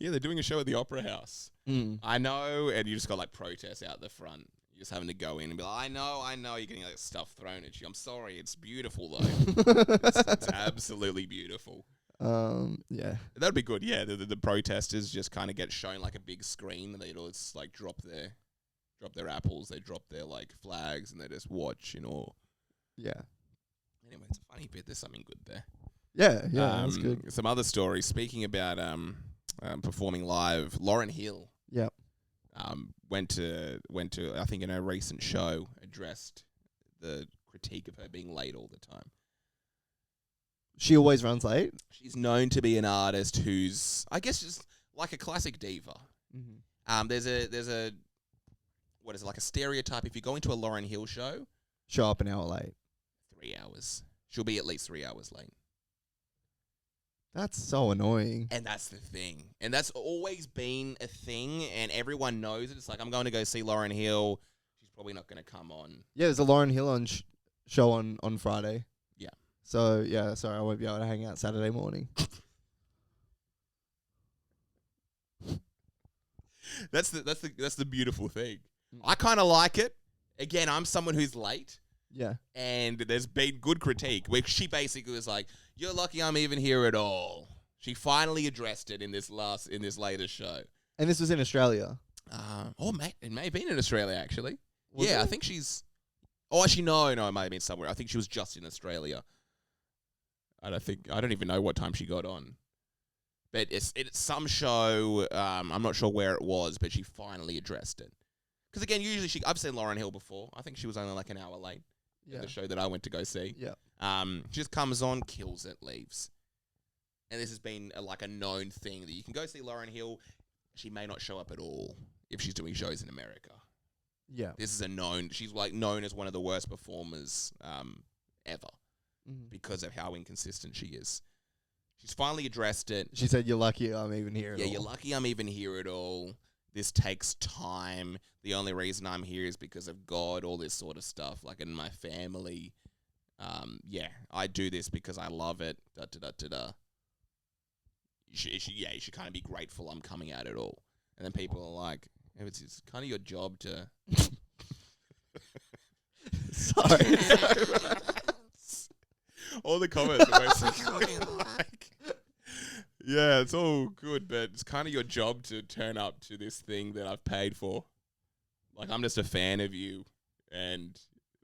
Yeah, they're doing a show at the Opera House. I know, and you just got like protests out the front. You're just having to go in and be like, I know, you're getting like stuff thrown at you. I'm sorry, it's beautiful though. it's absolutely beautiful. Yeah. That'd be good. Yeah, the protesters just kind of get shown like a big screen, and they just like drop their apples, they drop their like flags, and they just watch in awe. Yeah. Anyway, it's a funny bit. There's something good there. Yeah, that's good. Some other stories. Speaking about performing live, Lauryn Hill. Yep. Went to I think in a recent show addressed the critique of her being late all the time. She always runs late. She's known to be an artist who's, I guess, just like a classic diva. Mm-hmm. There's a what is it, like a stereotype? If you go into a Lauryn Hill show, Show up an hour late. 3 hours. She'll be at least 3 hours late. That's so annoying. And that's the thing. And that's always been a thing, and everyone knows it. It's like, I'm going to go see Lauryn Hill. She's probably not going to come on. Yeah, there's a Lauryn Hill show on Friday. Yeah. So, yeah, sorry, I won't be able to hang out Saturday morning. That's the beautiful thing. I kind of like it, again, I'm someone who's late. Yeah. And there's been good critique, where she basically was like, "You're lucky I'm even here at all." She finally addressed it in this latest show. And this was in Australia. It may have been in Australia actually. Was I it? think she's. Oh, actually, no, it might have been somewhere. I think she was just in Australia. I don't even know what time she got on. But it's some show. I'm not sure where it was, but she finally addressed it. Because again, usually I've seen Lauryn Hill before. I think she was only like an hour late. Yeah. The show that I went to go see. Yeah. She just comes on, kills it, leaves. And this has been a known thing that you can go see Lauryn Hill. She may not show up at all if she's doing shows in America. Yeah. This is she's known as one of the worst performers ever because of how inconsistent she is. She's finally addressed it. She said, "You're lucky I'm even here at all." Yeah, you're lucky I'm even here at all. This takes time. The only reason I'm here is because of God, all this sort of stuff. Like in my family, I do this because I love it. You should kind of be grateful I'm coming out at all. And then people are like, it's kind of your job to... Sorry. All the comments are basically like... Yeah, it's all good, but it's kind of your job to turn up to this thing that I've paid for. Like, I'm just a fan of you, and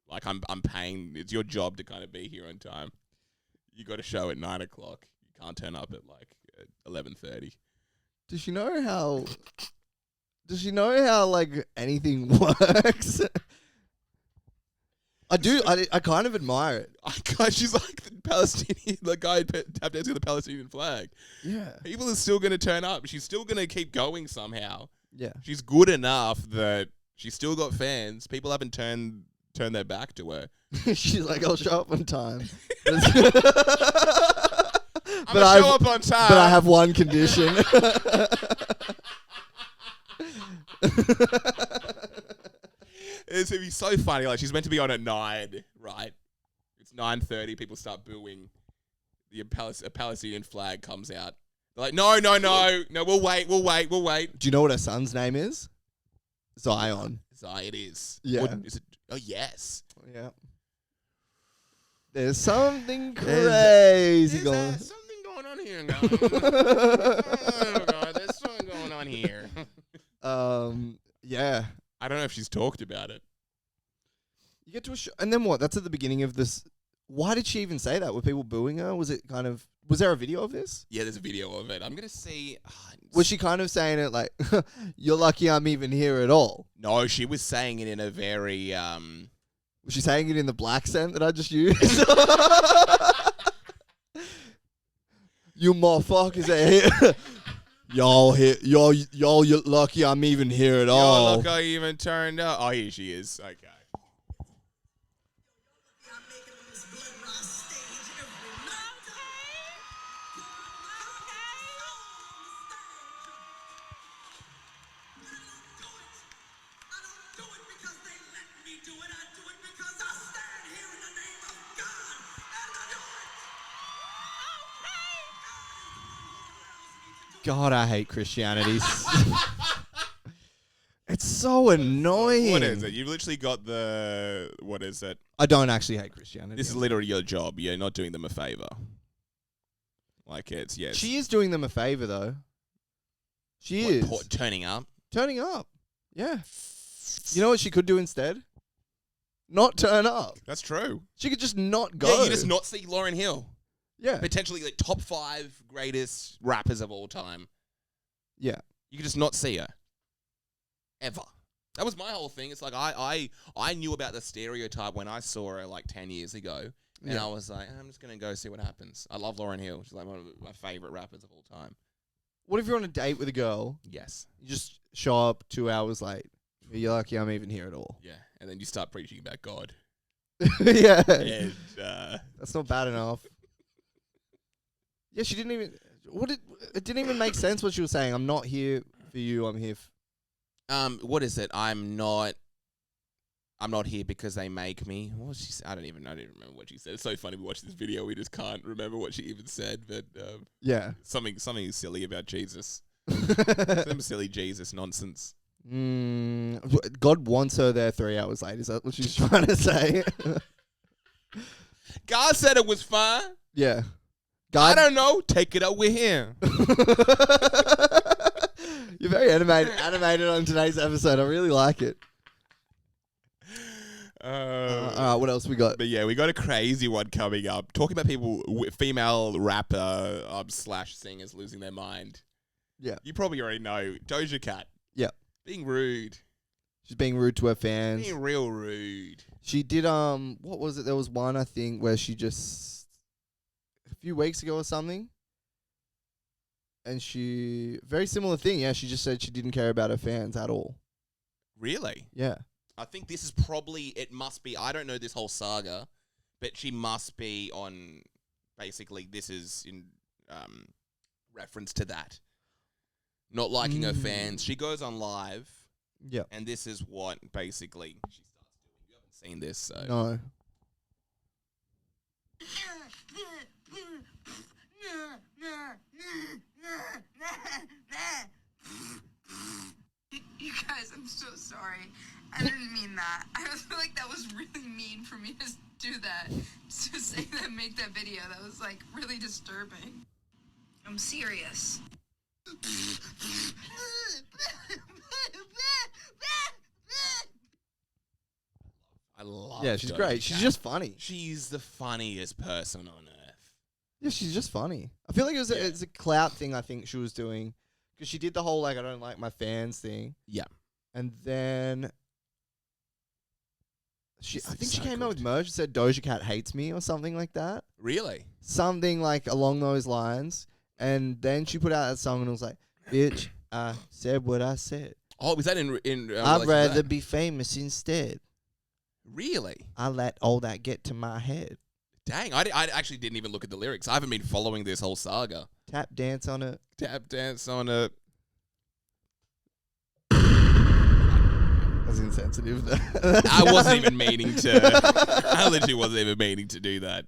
like I'm paying. It's your job to kind of be here on time. You got a show at 9 o'clock. You can't turn up at 11:30. Does she know how? Does she know how like anything works? I do. I kind of admire it. She's like the Palestinian, the guy tap dancing with the Palestinian flag. Yeah. People are still going to turn up. She's still going to keep going somehow. Yeah. She's good enough that she's still got fans. People haven't turned their back to her. She's like, I'll show up on time. I'm going to show up on time. But I have one condition. It's going to be so funny. Like, she's meant to be on at 9, right? It's 9:30. People start booing. A Palestinian flag comes out. They're like, no, we'll wait. Do you know what her son's name is? Zion. It is. Yeah. Is it? Oh, yes. Yeah. There's something crazy going on. There's something going on here, guys. Oh, God, there's something going on here. Yeah. I don't know if she's talked about it. You get to a show, and then what? That's at the beginning of this. Why did she even say that? Were people booing her? Was there a video of this? Yeah, there's a video of it. I'm going to see. Was she kind of saying it like, "You're lucky I'm even here at all"? No, she was saying it in a very. Was she saying it in the black accent that I just used? You motherfuckers are here. Y'all, you're lucky I'm even here at all. You're lucky I even turned up. Oh, here she is. Okay. God, I hate Christianity. It's so annoying. What is it? You've literally got what is it? I don't actually hate Christianity. This is literally your job. You're not doing them a favor. Like it's, yes. She is doing them a favor, though. She is. Turning up? Turning up. Yeah. You know what she could do instead? Not turn up. That's true. She could just not go. Yeah, you just not see Lauryn Hill. Yeah. Potentially like top 5 greatest rappers of all time. Yeah. You could just not see her. Ever. That was my whole thing. It's like I knew about the stereotype when I saw her like 10 years ago. And I was like, I'm just going to go see what happens. I love Lauryn Hill. She's like one of my favorite rappers of all time. What if you're on a date with a girl? Yes. You just show up 2 hours late. You're lucky I'm even here at all. Yeah. And then you start preaching about God. Yeah. And that's not bad enough. Yeah, she didn't even... It didn't even make sense what she was saying. I'm not here for you. I'm here what is it? I'm not here because they make me. What was she say? I don't even remember what she said. It's so funny we watch this video. We just can't remember what she even said. But yeah. Something silly about Jesus. Some silly Jesus nonsense. God wants her there 3 hours late. Is that what she's trying to say? God said it was fine. Yeah. I don't know. Take it up with him. You're very animated on today's episode. I really like it. All right, what else we got? But yeah, we got a crazy one coming up. Talking about people, female rapper / singers losing their mind. Yeah. You probably already know. Doja Cat. Yeah. Being rude. She's being rude to her fans. Being real rude. She did, what was it? There was one, I think, where she just, a few weeks ago or something, and she, very similar thing, yeah, she just said she didn't care about her fans at all. Really? Yeah. I think this is probably, it must be, I don't know this whole saga, but she must be on, basically, this is in reference to that. Not liking her fans. She goes on live. Yeah. And this is what, basically, she starts doing. You haven't seen this, so. No. You guys, I'm so sorry. I didn't mean that. I feel like that was really mean for me to do that. To say that, make that video. That was like really disturbing. I'm serious. I love Yeah, she's Doja great. Cat. She's just funny. She's the funniest person on earth. Yeah, she's just funny. I feel like it's a clout thing I think she was doing. Because she did the whole, like, I don't like my fans thing. Yeah. And then I think she came out with good. merch and said Doja Cat hates me or something like that. Really? Something like along those lines. And then she put out that song and it was like, bitch, I said what I said. Oh, was that in I'd relation to rather that? be famous instead. Really? I let all that get to my head. Dang, I actually didn't even look at the lyrics. I haven't been following this whole saga. Tap dance on it. Tap dance on it. That's insensitive. I wasn't even meaning to. I literally wasn't even meaning to do that.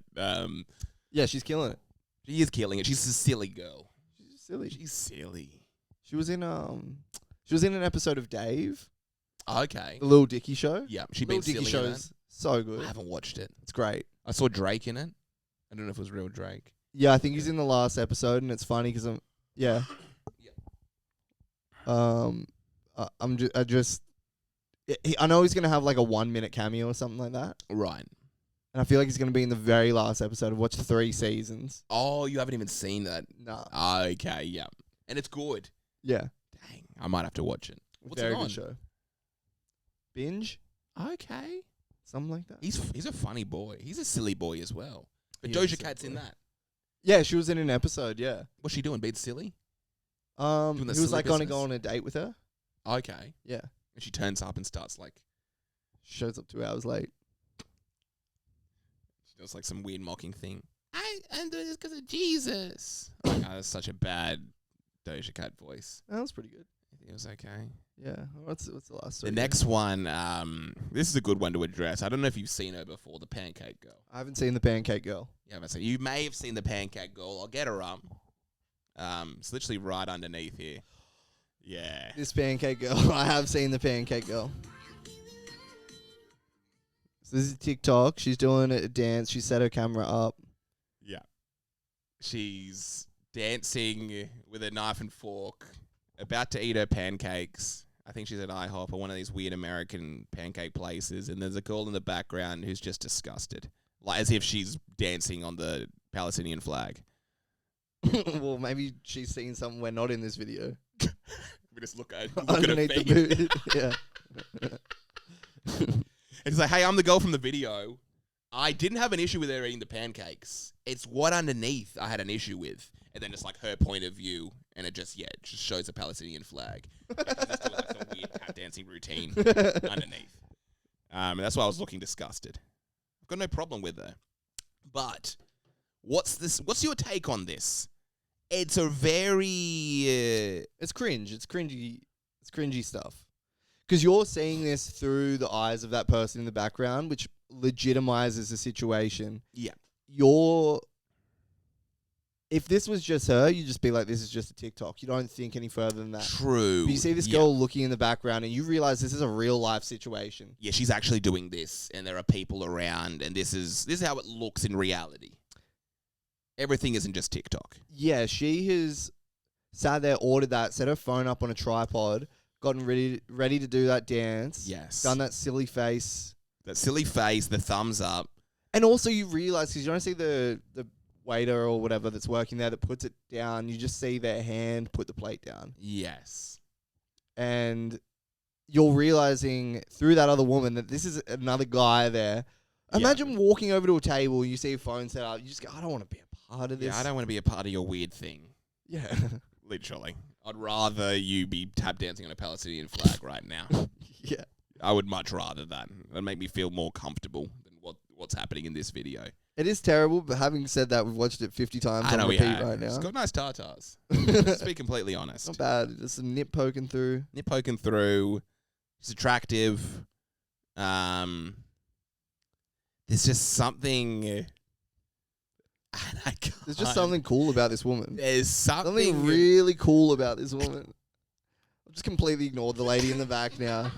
Yeah, she's killing it. She is killing it. She's a silly girl. She's silly. She's silly. She was in an episode of Dave, Okay. the Lil Dicky show. Yeah, she Lil been Dicky silly in that. show's so good. I haven't watched it. It's great. I saw Drake in it. I don't know if it was real Drake. Yeah, I think he's in the last episode, and it's funny because Yeah. I know he's gonna have like a 1 minute cameo or something like that, Right. and I feel like he's gonna be in the very last episode of what's 3 seasons. Oh, you haven't even seen that. Nah. Okay, yeah. And it's good. Yeah. Dang, I might have to watch it. What's Very it on? good show. Binge, Okay. something like that. He's a funny boy. He's a silly boy as well. But He is a Doja silly Cat's in boy. that. Yeah, she was in an episode. Yeah. What's she doing? Being silly? He the was silly like gonna business? go on a date with her. Okay. Yeah. And she turns up and starts like, She shows up 2 hours late. she does like some weird mocking thing. I'm doing this because of Jesus. Oh, that's such a bad Doja Cat voice. That was pretty good. I think it was okay. Yeah. What's the last The story? next one, this is a good one to address. I don't know if you've seen her before, the Pancake Girl. I haven't seen the Pancake Girl. Yeah, but so you may have seen the Pancake Girl. I'll get her up. It's literally right underneath here. Yeah. This Pancake Girl. I have seen the Pancake Girl. So this is TikTok. She's doing a dance. She set her camera up. Yeah. She's dancing with a knife and fork, about to eat her pancakes. I think she's at IHOP or one of these weird American pancake places, and there's a girl in the background who's just disgusted, like as if she's dancing on the Palestinian flag. Well, maybe she's seen something we're not in this video. We just look at her Underneath the feet. boot. Yeah. It's like, hey, I'm the girl from the video. I didn't have an issue with her eating the pancakes. It's what underneath I had an issue with. And then it's like her point of view. And it just shows a Palestinian flag. And she's just doing like some weird tap dancing routine underneath. And that's why I was looking disgusted. I've got no problem with her. But what's your take on this? It's a very... It's cringe. It's cringy. It's cringy stuff. Because you're seeing this through the eyes of that person in the background, which... legitimizes the situation. You're if this was just her, you just be like, this is just a TikTok. You don't think any further than that. True. But you see this girl looking in the background and you realize this is a real life situation. Yeah, she's actually doing this, and there are people around, and this is how it looks in reality. Everything isn't just TikTok. Yeah, she has sat there, ordered that, set her phone up on a tripod, gotten ready to do that dance. Yes. Done that silly face. That silly face, the thumbs up. And also you realize, because you don't see the waiter or whatever that's working there that puts it down, you just see their hand put the plate down. Yes. And you're realizing through that other woman that this is another guy there. Imagine walking over to a table, you see a phone set up, you just go, I don't want to be a part of this. Yeah, I don't want to be a part of your weird thing. Yeah. Literally. I'd rather you be tap dancing on a Palestinian flag right now. Yeah. I would much rather that. It'd make me feel more comfortable than what's happening in this video. It is terrible, but having said that, we've watched it 50 times I know on we repeat have. right now. It's got nice tartars. Let's be completely honest. Not bad. Just a nip poking through. Nip poking through. She's attractive. There's just something. There's just something cool about this woman. There's Something really cool about this woman. I've just completely ignored the lady in the back now.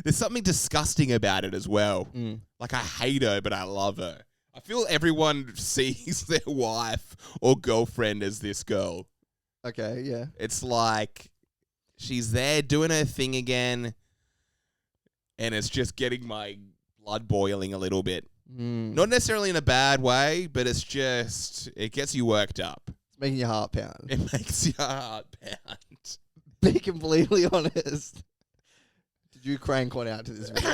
There's something disgusting about it as well. Like, I hate her, but I love her. I feel everyone sees their wife or girlfriend as this girl. Okay, yeah. It's like she's there doing her thing again, and it's just getting my blood boiling a little bit. Not necessarily in a bad way, but it's just, it gets you worked up. It's making your heart pound. It makes your heart pound. Be completely honest. Did you crank one out to this video?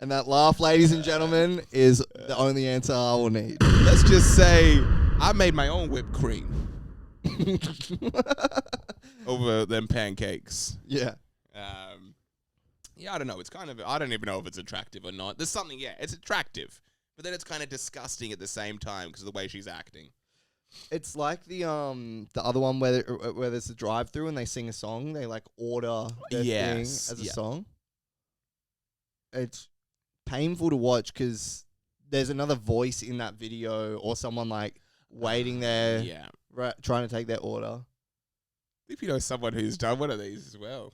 And that laugh, ladies and gentlemen, is the only answer I will need. Let's just say I made my own whipped cream over them pancakes. Yeah. Yeah, I don't know. It's kind of, I don't even know if it's attractive or not. There's something, yeah, it's attractive. But then it's kind of disgusting at the same time because of the way she's acting. It's like the other one where there's a drive-through and they sing a song. They like order their thing as a song. It's painful to watch because there's another voice in that video or someone like waiting there, trying to take their order. If you know someone who's done one of these as well,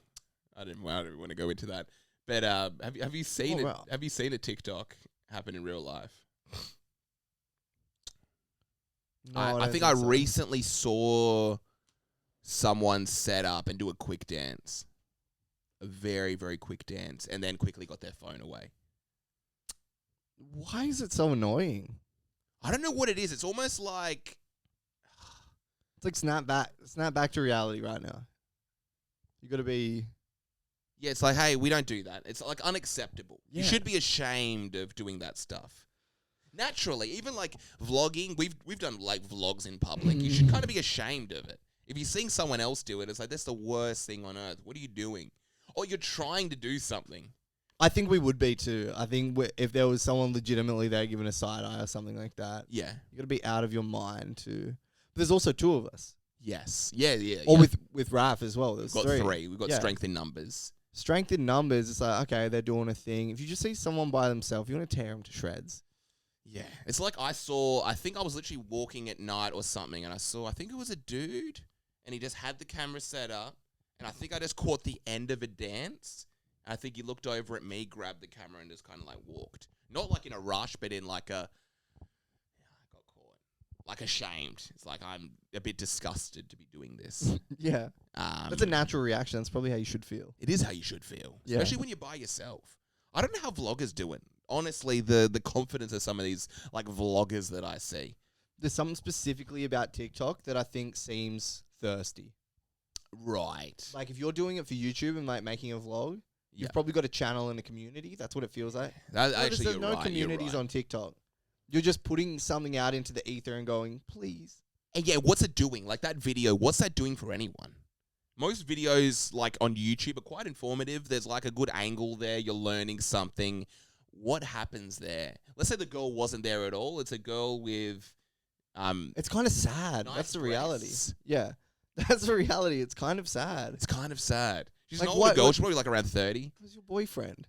I don't want to go into that. But have you seen it? Have you seen a TikTok happen in real life? No, I think I recently saw someone set up and do a quick dance. A very, very quick dance. And then quickly got their phone away. Why is it so annoying? I don't know what it is. It's almost like... It's like snap back to reality right now. You got to be... Yeah, it's like, hey, we don't do that. It's like unacceptable. Yeah. You should be ashamed of doing that stuff. Naturally, even like vlogging, we've done like vlogs in public. You should kind of be ashamed of it. If you're seeing someone else do it, it's like, that's the worst thing on earth. What are you doing? Or you're trying to do something. I think we would be too. I think if there was someone legitimately there giving a side eye or something like that. Yeah. You got to be out of your mind too. But there's also two of us. Yes. Yeah. Or with Raph as well. There's We've got three. We've got strength in numbers. Strength in numbers, it's like, okay, they're doing a thing. If you just see someone by themselves, you want to tear them to shreds. Yeah. It's like I think I was literally walking at night or something, and I think it was a dude, and he just had the camera set up, and I think I just caught the end of a dance. And I think he looked over at me, grabbed the camera, and just kind of like walked. Not like in a rush, but in like I got caught. Like ashamed. It's like I'm a bit disgusted to be doing this. Yeah. That's a natural reaction. That's probably how you should feel. It is how you should feel. Yeah. Especially when you're by yourself. I don't know how vloggers do it. Honestly, the confidence of some of these like vloggers that I see. There's something specifically about TikTok that I think seems thirsty. Right. Like if you're doing it for YouTube and like making a vlog, you've probably got a channel and a community. That's what it feels like. There's no communities on TikTok. You're just putting something out into the ether and going, please. And yeah, what's it doing? Like that video, what's that doing for anyone? Most videos like on YouTube are quite informative. There's like a good angle there. You're learning something. What happens there? Let's say the girl wasn't there at all. It's a girl with... it's kind of sad. Nice That's the reality. breasts. Yeah. That's the reality. It's kind of sad. It's kind of sad. She's like an older girl. She's probably like around 30. Who's your boyfriend?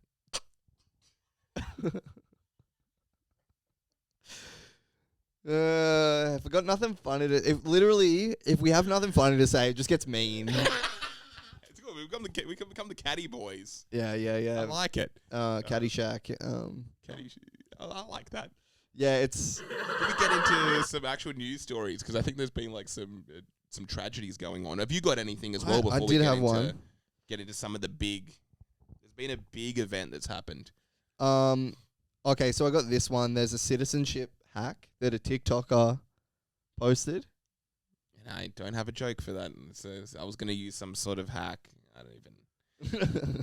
If we got nothing funny to... If we have nothing funny to say, it just gets mean. It's good. We become the caddy boys. Yeah. I like it. Caddyshack. I like that. Yeah, it's... Can we get into some actual news stories? Because I think there's been like some tragedies going on. Have you got anything as well? Before I did have one. Get into some of the big... There's been a big event that's happened. Okay, so I got this one. There's a citizenship hack that a TikToker posted. And I don't have a joke for that. So I was going to use some sort of hack. I don't even...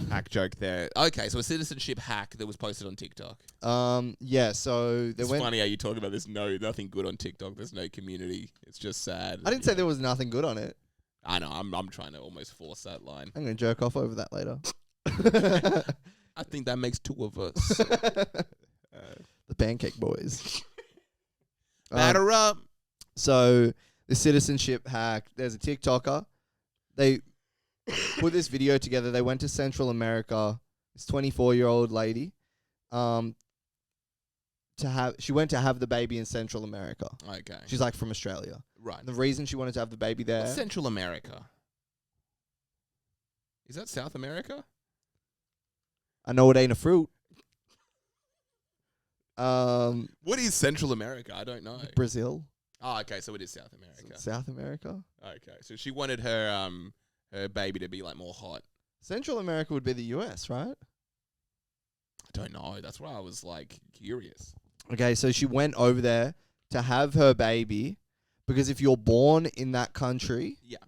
hack joke there. Okay, so a citizenship hack that was posted on TikTok. Yeah, so It's funny how you talk about this. Nothing good on TikTok. There's no community. It's just sad. I didn't say there was nothing good on it. I know. I'm trying to almost force that line. I'm going to jerk off over that later. I think that makes two of us. The Pancake Boys. Batter up. So the citizenship hack, there's a TikToker. They put this video together. They went to Central America. This 24-year-old lady. She went to have the baby in Central America. Okay. She's like from Australia. Right. And the reason she wanted to have the baby there. What's Central America? Is that South America? I know it ain't a fruit. What is Central America? I don't know. Brazil. Oh, okay. So it is South America. South America. Okay. So she wanted her baby to be like more hot. Central America would be the US, right? I don't know. That's why I was like curious. Okay, so she went over there to have her baby because if you're born in that country, yeah,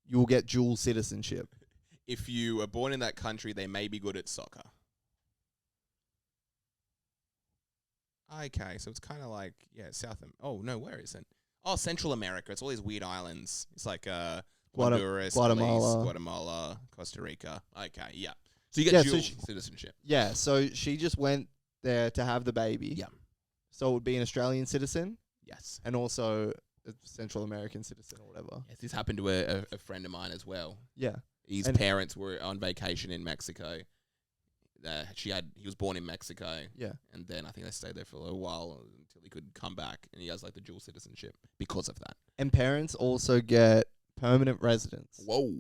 you will get dual citizenship. If you are born in that country, they may be good at soccer. Okay, so it's kind of like, oh, no, where is it? Oh, Central America. It's all these weird islands. It's like Honduras, Guatemala. Belize, Guatemala, Costa Rica. Okay, yeah. So you get dual citizenship. Yeah, so she just went there to have the baby. Yeah. So it would be an Australian citizen Yes. and also a Central American citizen or whatever. Yes, this happened to a friend of mine as well. Yeah. His parents were on vacation in Mexico. He was born in Mexico. Yeah. And then I think they stayed there for a little while until he could come back, and he has like the dual citizenship because of that. And parents also get permanent residence. Whoa.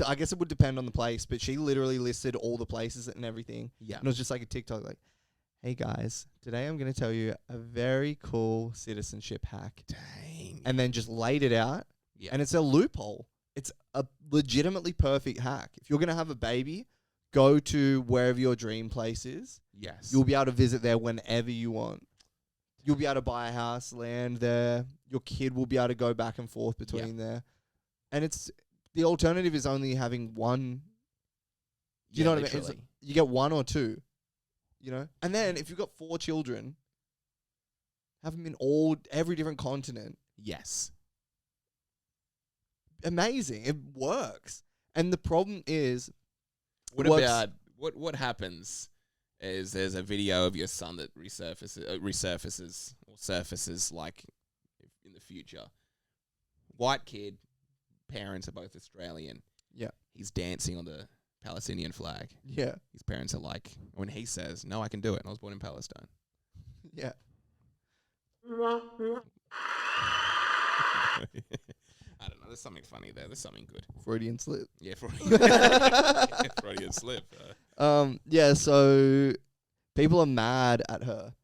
I guess it would depend on the place, but she literally listed all the places and everything. Yeah. And it was just like a TikTok like, hey guys, today I'm going to tell you a very cool citizenship hack. Dang. And then just laid it out. Yeah. And it's a loophole. It's a legitimately perfect hack. If you're going to have a baby, go to wherever your dream place is. Yes. You'll be able to visit there whenever you want. You'll be able to buy a house, land there. Your kid will be able to go back and forth between there. And the alternative is only having one. Do you know what I mean? You get one or two, you know? And then if you've got 4 children, have them in every different continent. Yes. Amazing. It works. And the problem is, what happens is there's a video of your son that resurfaces or surfaces like in the future. White kid, parents are both Australian. Yeah. He's dancing on the Palestinian flag. Yeah. His parents are like, when he says, no, I can do it. And I was born in Palestine. Yeah. I don't know. There's something funny there. There's something good. Freudian slip. Yeah, Freudian slip. Yeah, so people are mad at her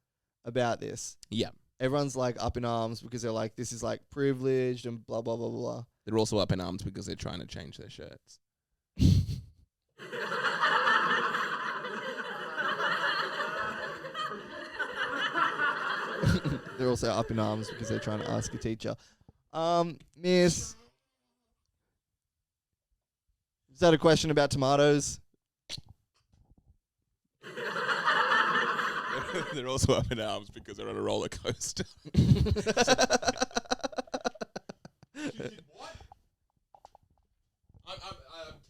about this. Yeah. Everyone's like up in arms because they're like, this is like privileged and blah, blah, blah, blah. They're also up in arms because they're trying to change their shirts. They're also up in arms because they're trying to ask a teacher, Miss, is that a question about tomatoes? They're also up in arms because they're on a roller coaster. What? I'm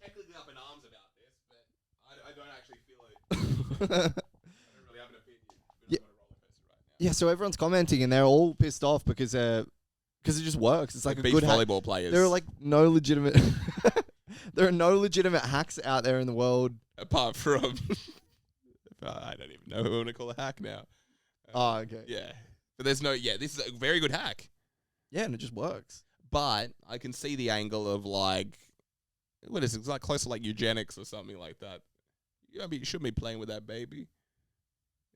technically up in arms about this, but I don't actually feel it. I don't really have an opinion. We're not on a roller coaster right now. Yeah, so everyone's commenting and they're all pissed off because it just works. It's like a beach good volleyball players. There are like no legitimate. There are no legitimate hacks out there in the world apart from I don't even know who I want to call a hack now. Oh, okay. Yeah. But there's no, this is a very good hack. Yeah, and it just works. But I can see the angle of like, what is it? It's like close to like eugenics or something like that. You shouldn't be playing with that baby.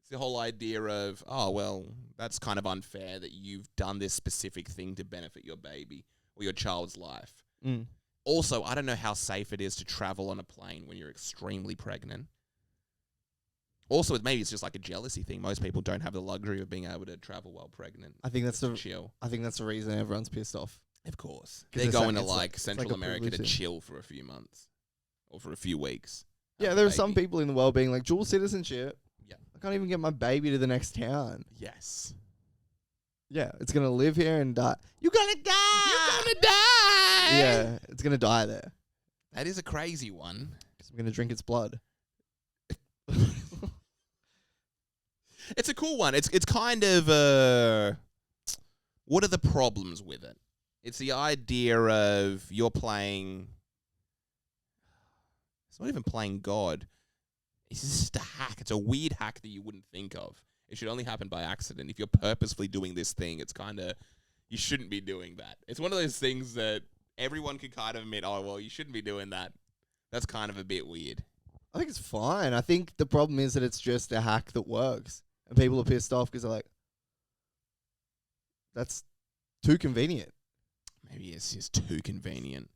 It's the whole idea of, oh, well, that's kind of unfair that you've done this specific thing to benefit your baby or your child's life. Mm. Also, I don't know how safe it is to travel on a plane when you're extremely pregnant. Also, maybe it's just like a jealousy thing. Most people don't have the luxury of being able to travel while pregnant. I think that's chill. I think that's the reason everyone's pissed off. Of course. 'Cause They're it's going to it's like it's Central a America to privilege thing. chill for a few months or for a few weeks. Yeah, Have there a are some baby. people in the world being like dual citizenship. Yeah. I can't even get my baby to the next town. Yes. Yeah, it's gonna live here and die. You're gonna die. You're gonna die. Yeah, it's gonna die there. That is a crazy one. So I'm gonna drink its blood. It's a cool one. It's kind of what are the problems with it? It's the idea of you're playing. It's not even playing God. It's just a hack. It's a weird hack that you wouldn't think of. It should only happen by accident. If you're purposefully doing this thing, it's kind of you shouldn't be doing that. It's one of those things that everyone could kind of admit, oh well, you shouldn't be doing that. That's kind of a bit weird. I think it's fine. I think the problem is that it's just a hack that works. And people are pissed off because they're like, that's too convenient. Maybe it's just too convenient.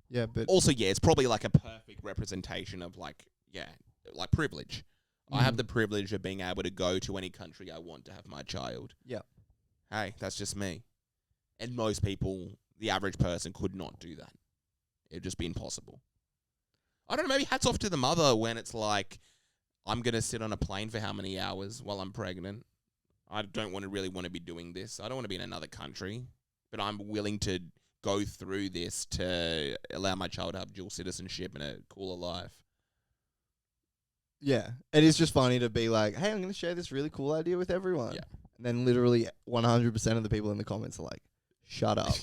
Yeah, but Also, it's probably like a perfect representation of like privilege. I have the privilege of being able to go to any country I want to have my child. Yeah. Hey, that's just me. And most people, the average person, could not do that. It would just be impossible. I don't know, maybe hats off to the mother when it's like, I'm going to sit on a plane for how many hours while I'm pregnant? I don't really want to be doing this. I don't want to be in another country, but I'm willing to go through this to allow my child to have dual citizenship and a cooler life. yeah, it is just funny to be like, hey, I'm going to share this really cool idea with everyone. Yeah. And then literally 100% of the people in the comments are like, shut up.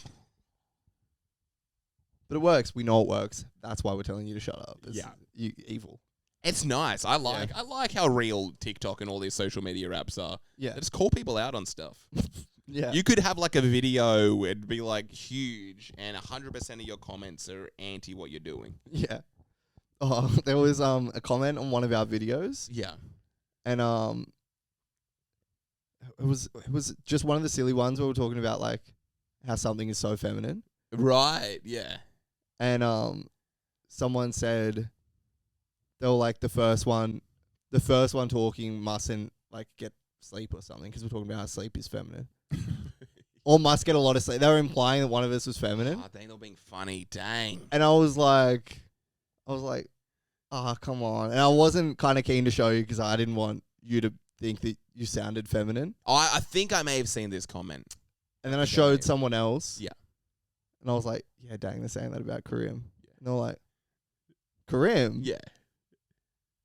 But it works. We know it works. That's why we're telling you to shut up. Yeah. You evil. It's nice. I like how real TikTok and all these social media apps are. Yeah. They just call people out on stuff. Yeah. You could have like a video, it'd be like huge, and 100% of your comments are anti what you're doing. Yeah. Oh, there was a comment on one of our videos, Yeah. and it was just one of the silly ones where we're talking about like how something is so feminine, Right. Yeah. and someone said they were like the first one talking mustn't like get sleep or something because we're talking about how sleep is feminine. Or must get a lot of sleep. They were implying that one of us was feminine. Oh, dang, they're being funny. Dang. And I was like, oh, come on. And I wasn't kind of keen to show you because I didn't want you to think that you sounded feminine. I think I may have seen this comment. And then I showed someone else. Yeah. And I was like, yeah, dang, they're saying that about Karim. Yeah. And they're like, Karim? Yeah.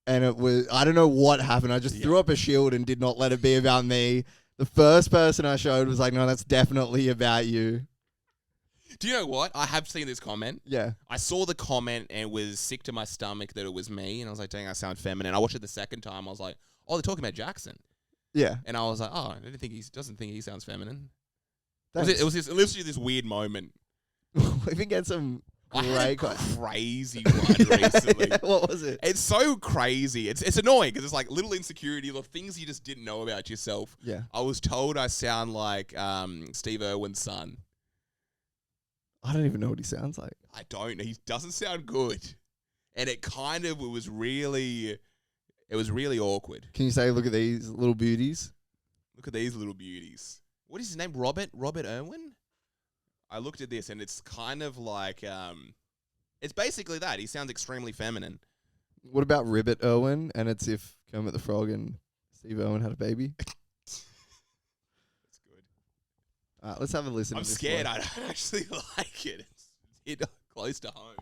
And it was, I don't know what happened. I just threw up a shield and did not let it be about me. The first person I showed was like, no, that's definitely about you. Do you know what? I have seen this comment. Yeah. I saw the comment and was sick to my stomach that it was me. And I was like, dang, I sound feminine. I watched it the second time. I was like, oh, they're talking about Jackson. Yeah. And I was like, oh, I doesn't think he sounds feminine. Thanks. It was literally this weird moment. We can get some I had a great... crazy one recently. Yeah, what was it? It's so crazy. It's annoying because it's like little insecurity, little things you just didn't know about yourself. Yeah. I was told I sound like Steve Irwin's son. I don't even know what he sounds like. I don't. He doesn't sound good. And it was really awkward. Can you say, look at these little beauties? Look at these little beauties. What is his name? Robert Irwin? I looked at this and it's kind of like, it's basically that. He sounds extremely feminine. What about Ribbit Irwin? And it's if Kermit the Frog and Steve Irwin had a baby. That's good. Let's have a listen. I'm to this scared. one. I don't actually like it. It's hit close to home.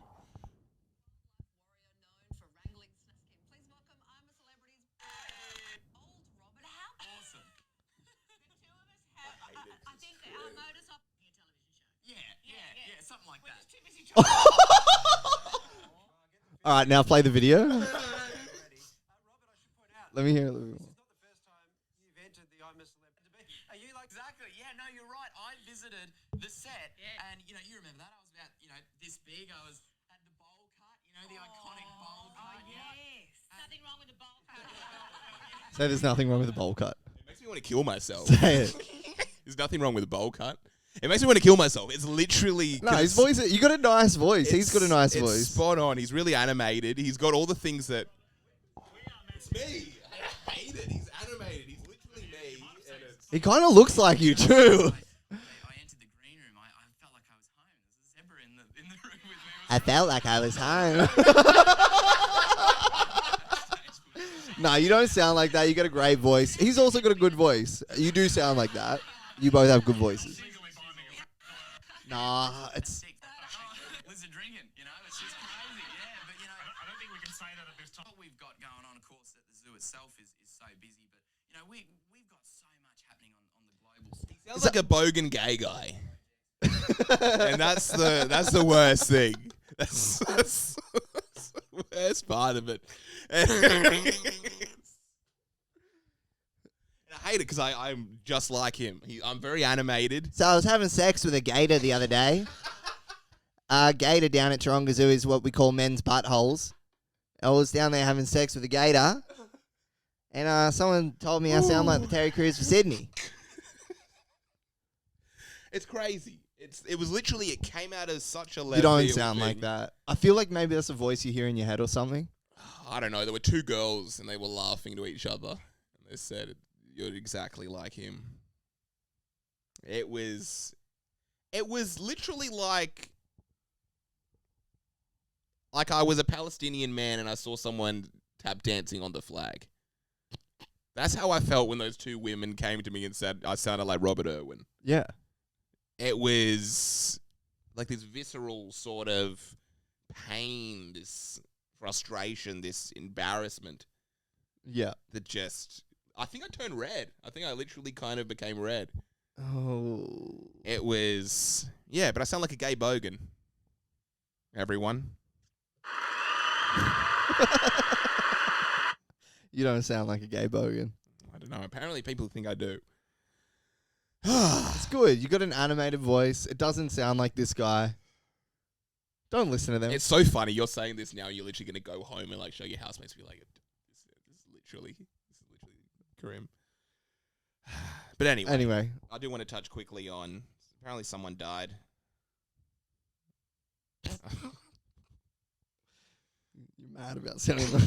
All right, now play the video. Let me hear it. This is not the first time you've the set, and you remember that I was about this big. I was had the bowl cut, the iconic bowl cut. Yes. Nothing wrong with the bowl cut. Say there's nothing wrong with a bowl cut. It makes me want to kill myself. Say it. There's nothing wrong with a bowl cut. It makes me want to kill myself. It's literally... No, his voice, you got a nice voice. He's got a nice it's voice. spot on. He's really animated. He's got all the things that... It's me. I hate it. He's animated. He's literally me. And it's... He kind of looks like you too. I entered the green room. I felt like I was home. There's a zebra in the room with me. I felt like I was home. No, you don't sound like that. You got a great voice. He's also got a good voice. You do sound like that. You both have good voices. Nah, it's... Listen, drinking, it's just crazy, yeah. But, I don't think we can say that at this time. what we've got going on, of course, at the zoo itself is so busy. But, we've got so much happening on the global stage. Sounds like a bogan gay guy. And that's the worst thing. That's the worst part of it. And I hate it because I'm just like him. I'm very animated. So I was having sex with a gator the other day. Gator down at Taronga Zoo is what we call men's buttholes. I was down there having sex with a gator. And someone told me I sound like the Terry Crews for Sydney. It's crazy. It was literally, it came out as such a level. You don't sound like that. I feel like maybe that's a voice you hear in your head or something. I don't know. There were two girls and they were laughing to each other. And they said, "You're exactly like him." It was literally like I was a Palestinian man and I saw someone tap dancing on the flag. That's how I felt when those two women came to me and said I sounded like Robert Irwin. Yeah. It was like this visceral sort of pain, this frustration, this embarrassment Yeah. that just... I think I turned red. I think I literally kind of became red. Oh. It was... Yeah, but I sound like a gay bogan. Everyone. You don't sound like a gay bogan. I don't know. Apparently people think I do. It's good. You got an animated voice. It doesn't sound like this guy. Don't listen to them. It's so funny. You're saying this now. You're literally going to go home and like show your housemates and be like, this is literally grim. But anyway, I do want to touch quickly on, apparently someone died. You're mad about sounding like...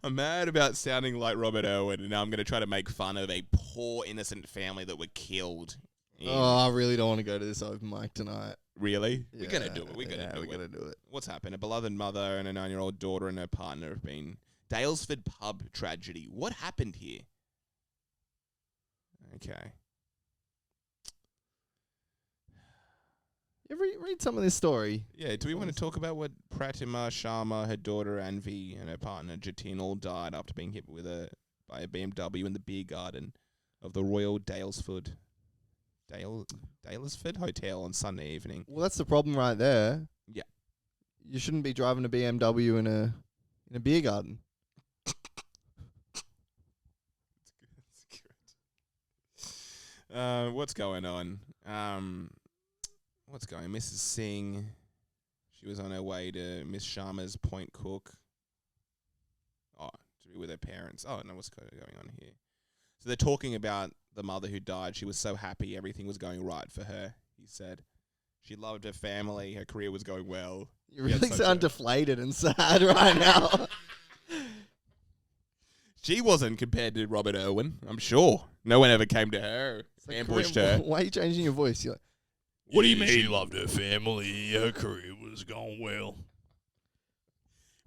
I'm mad about sounding like Robert Irwin, and now I'm going to try to make fun of a poor, innocent family that were killed. Oh, I really don't want to go to this open mic tonight. Really? Yeah, we're going to do it. We're going to do it. What's happened? A beloved mother and a 9-year-old daughter and her partner have been... Daylesford pub tragedy. What happened here? Okay. You ever read some of this story? Yeah, do we want to talk about what Pratima Sharma, her daughter Anvi, and her partner Jatin all died after being hit by a BMW in the beer garden of the Royal Daylesford Hotel on Sunday evening? Well, that's the problem right there. Yeah. You shouldn't be driving a BMW in a beer garden. What's going on? Mrs. Singh, she was on her way to Miss Sharma's Point Cook. Oh, to be with her parents. Oh, no, what's going on here? So they're talking about the mother who died. She was so happy everything was going right for her, he said. She loved her family. Her career was going well. You really sound deflated and sad right now. She wasn't compared to Robert Irwin, I'm sure. No one ever came to her, ambushed her. Why are you changing your voice? You're like, What do you mean? She loved her family. Her career was going well.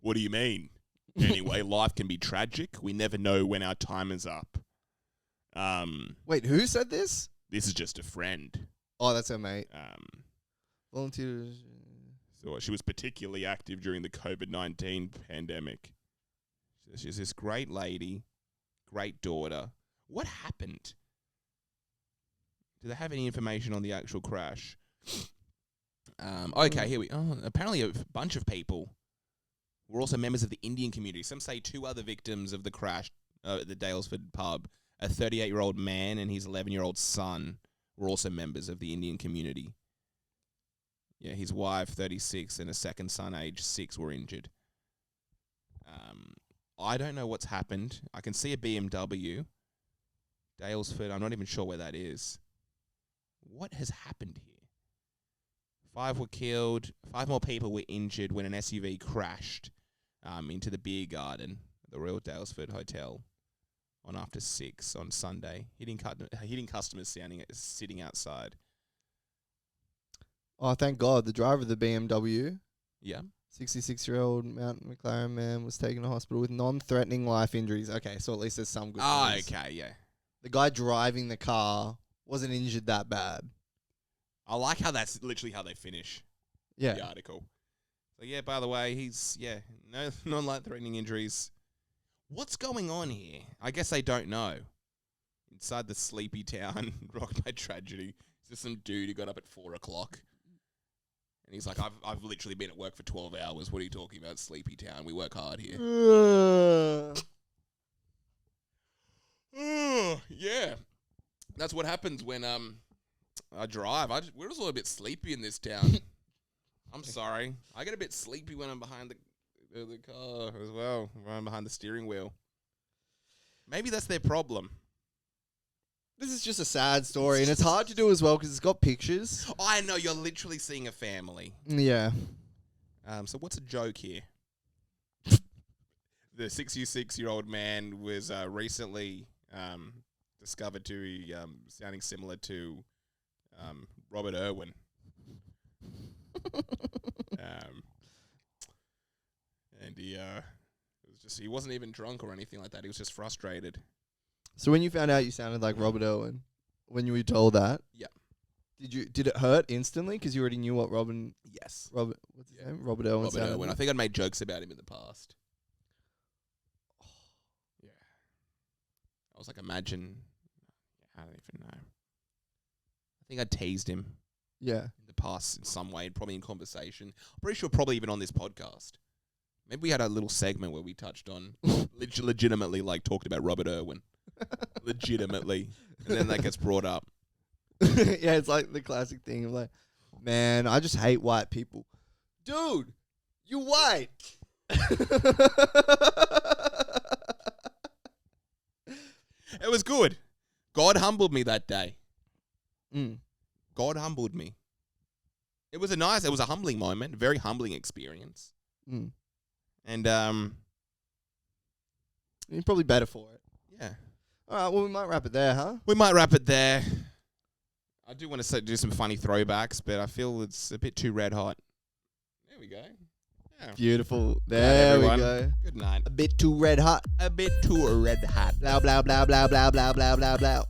What do you mean? Anyway, life can be tragic. We never know when our time is up. wait, who said this? This is just a friend. Oh, that's her mate. Volunteers. So she was particularly active during the COVID-19 pandemic. So she's this great lady, great daughter. What happened? Do they have any information on the actual crash? Okay, here we... Oh, apparently a bunch of people were also members of the Indian community. Some say 2 other victims of the crash at the Daylesford pub a 38-year-old man and his 11-year-old son were also members of the Indian community. Yeah, his wife, 36, and a second son, age 6, were injured. I don't know what's happened. I can see a BMW. Daylesford, I'm not even sure where that is. What has happened here? 5 were killed. 5 more people were injured when an SUV crashed into the beer garden at the Royal Daylesford Hotel on after 6 on Sunday, hitting customers sitting outside. Oh, thank God. The driver of the BMW, Yeah. 66-year-old Mountain McLaren man, was taken to hospital with non-threatening life injuries. Okay, so at least there's some good news. Okay, yeah. The guy driving the car wasn't injured that bad. I like how that's literally how they finish Yeah. the article. So, yeah, by the way, no non-life-threatening injuries. What's going on here? I guess they don't know. Inside the sleepy town, rocked by tragedy, there's some dude who got up at 4 o'clock. And he's like, I've literally been at work for 12 hours. What are you talking about, sleepy town? We work hard here. Yeah. That's what happens when I drive. We're just a little bit sleepy in this town. I'm sorry. I get a bit sleepy when I'm behind the car as well, when I'm behind the steering wheel. Maybe that's their problem. This is just a sad story, and it's hard to do as well because it's got pictures. I know, you're literally seeing a family. Yeah. So what's a joke here? The 66-year-old man was recently discovered to be sounding similar to Robert Irwin. And he wasn't even drunk or anything like that. He was just frustrated. So when you found out you sounded like Robert Irwin, when you were told that, Yeah. Did it hurt instantly because you already knew what Robert Irwin Robert sounded Irwin. I like? think I'd made jokes about him in the past. Yeah. I was like, imagine. I don't even know. I think I teased him Yeah. in the past in some way, probably in conversation. I'm pretty sure probably even on this podcast. Maybe we had a little segment where we touched on, legitimately, like, talked about Robert Irwin. Legitimately. And then that gets brought up. Yeah, it's like the classic thing of like, man, I just hate white people. Dude, you white. It was good. God humbled me that day. Mm. God humbled me. It was a humbling moment, very humbling experience. Mm. And, You're probably better for it. yeah. All right, well, we might wrap it there, huh? We might wrap it there. I do want to do some funny throwbacks, but I feel it's a bit too red hot. There we go. Yeah. Beautiful. Good night, There we everyone. go. Good night. A bit too red hot. A bit too red hot. Blah, blah, blah, blah, blah, blah, blah, blah, blah, blah.